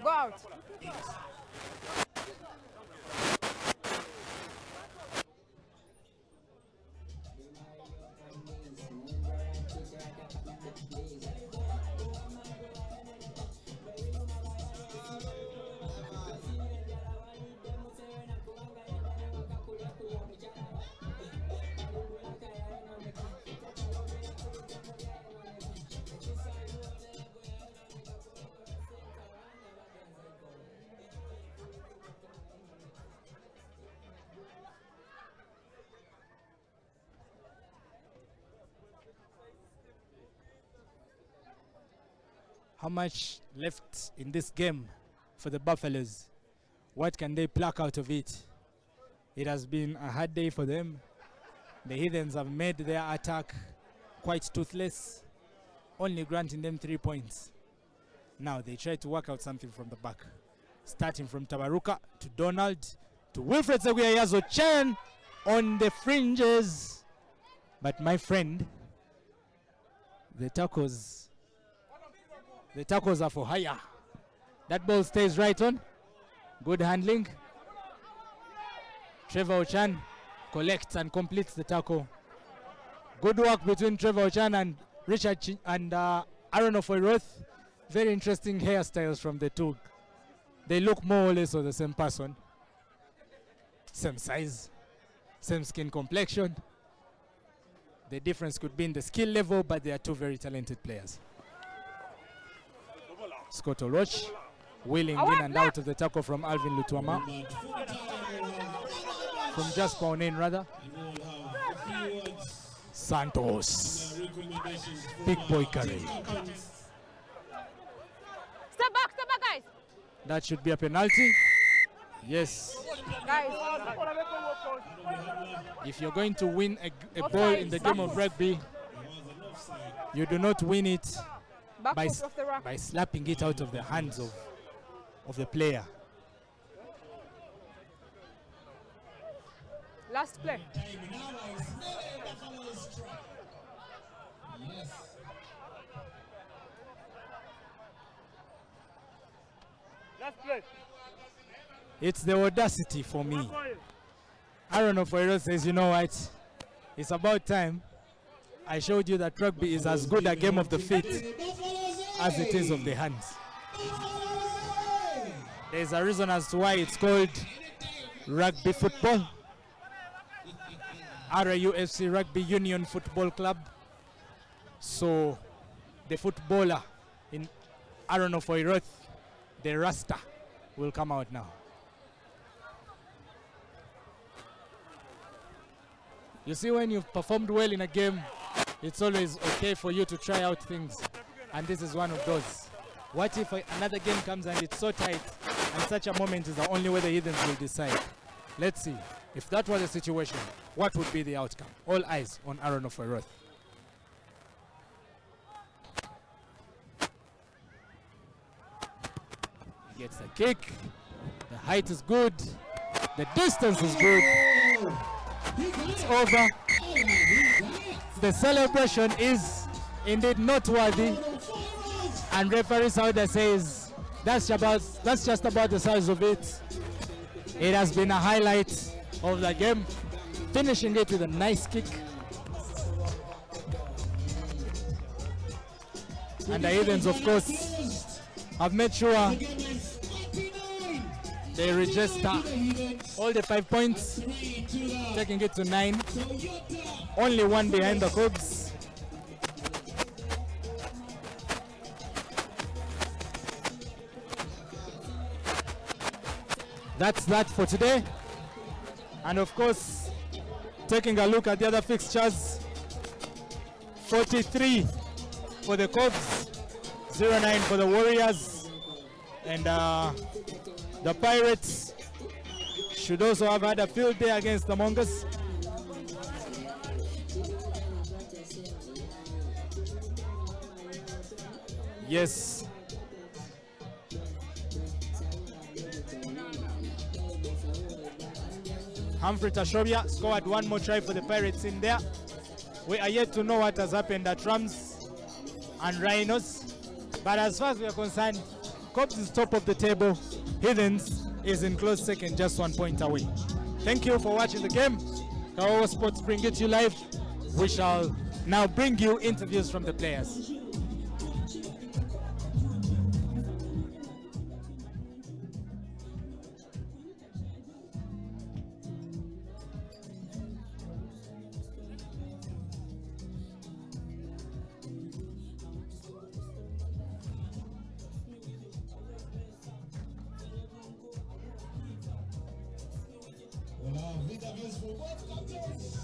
Go out. How much left in this game for the Buffaloes? What can they pluck out of it? It has been a hard day for them. The Heathens have made their attack quite toothless, only granting them 3 points. Now they try to work out something from the back. Starting from Tabaruka to Donald to Wilfred Seguyayazo Chen on the fringes. But my friend, the tackles are for hire. That ball stays right on. Good handling. Trevor Ochan collects and completes the tackle. Good work between Trevor Ochan and Richard and Aaron Ofoiroth. Very interesting hairstyles from the two. They look more or less of the same person. Same size, same skin complexion. The difference could be in the skill level, but they are two very talented players. Scott Oloch wheeling in and out of the tackle from Alvin Lutuama. From Jasper Onen, rather. Santos. Big boy carry. Step back, guys. That should be a penalty. Yes. Guys. If you're going to win a ball in the game of rugby, you do not win it by slapping it out of the hands of the player. Last play. Last play. It's the audacity for me. Aaron Ofoiro says, you know what? It's about time I showed you that rugby is as good a game of the feet as it is of the hands. There's a reason as to why it's called rugby football. RUFC Rugby Union Football Club. So the footballer in Aaron Ofoiroth, the Rasta, will come out now. You see, when you've performed well in a game, it's always okay for you to try out things. And this is one of those. What if another game comes and it's so tight and such a moment is the only way the Heathens will decide? Let's see. If that was the situation, what would be the outcome? All eyes on Aaron Ofoiroth. He gets the kick. The height is good. The distance is good. It's over. The celebration is indeed noteworthy. And referee Sauda says that's just about the size of it. It has been a highlight of the game, finishing it with a nice kick. And the Heathens, of course, have made sure they register all the 5 points, taking it to 9. Only one behind the Cougs. That's that for today. And of course, taking a look at the other fixtures, 43 for the Cougs, 09 for the Warriors, and the Pirates should also have had a field day against the Mongols. Yes. Humphrey Tashobia scored one more try for the Pirates in there. We are yet to know what has happened at Rams and Rhinos. But as far as we are concerned, Cobbs is top of the table. Heathens is in close second, just 1 point away. Thank you for watching the game. Kawowo Sports bring it to you live. We shall now bring you interviews from the players. Well, interviews for both captains.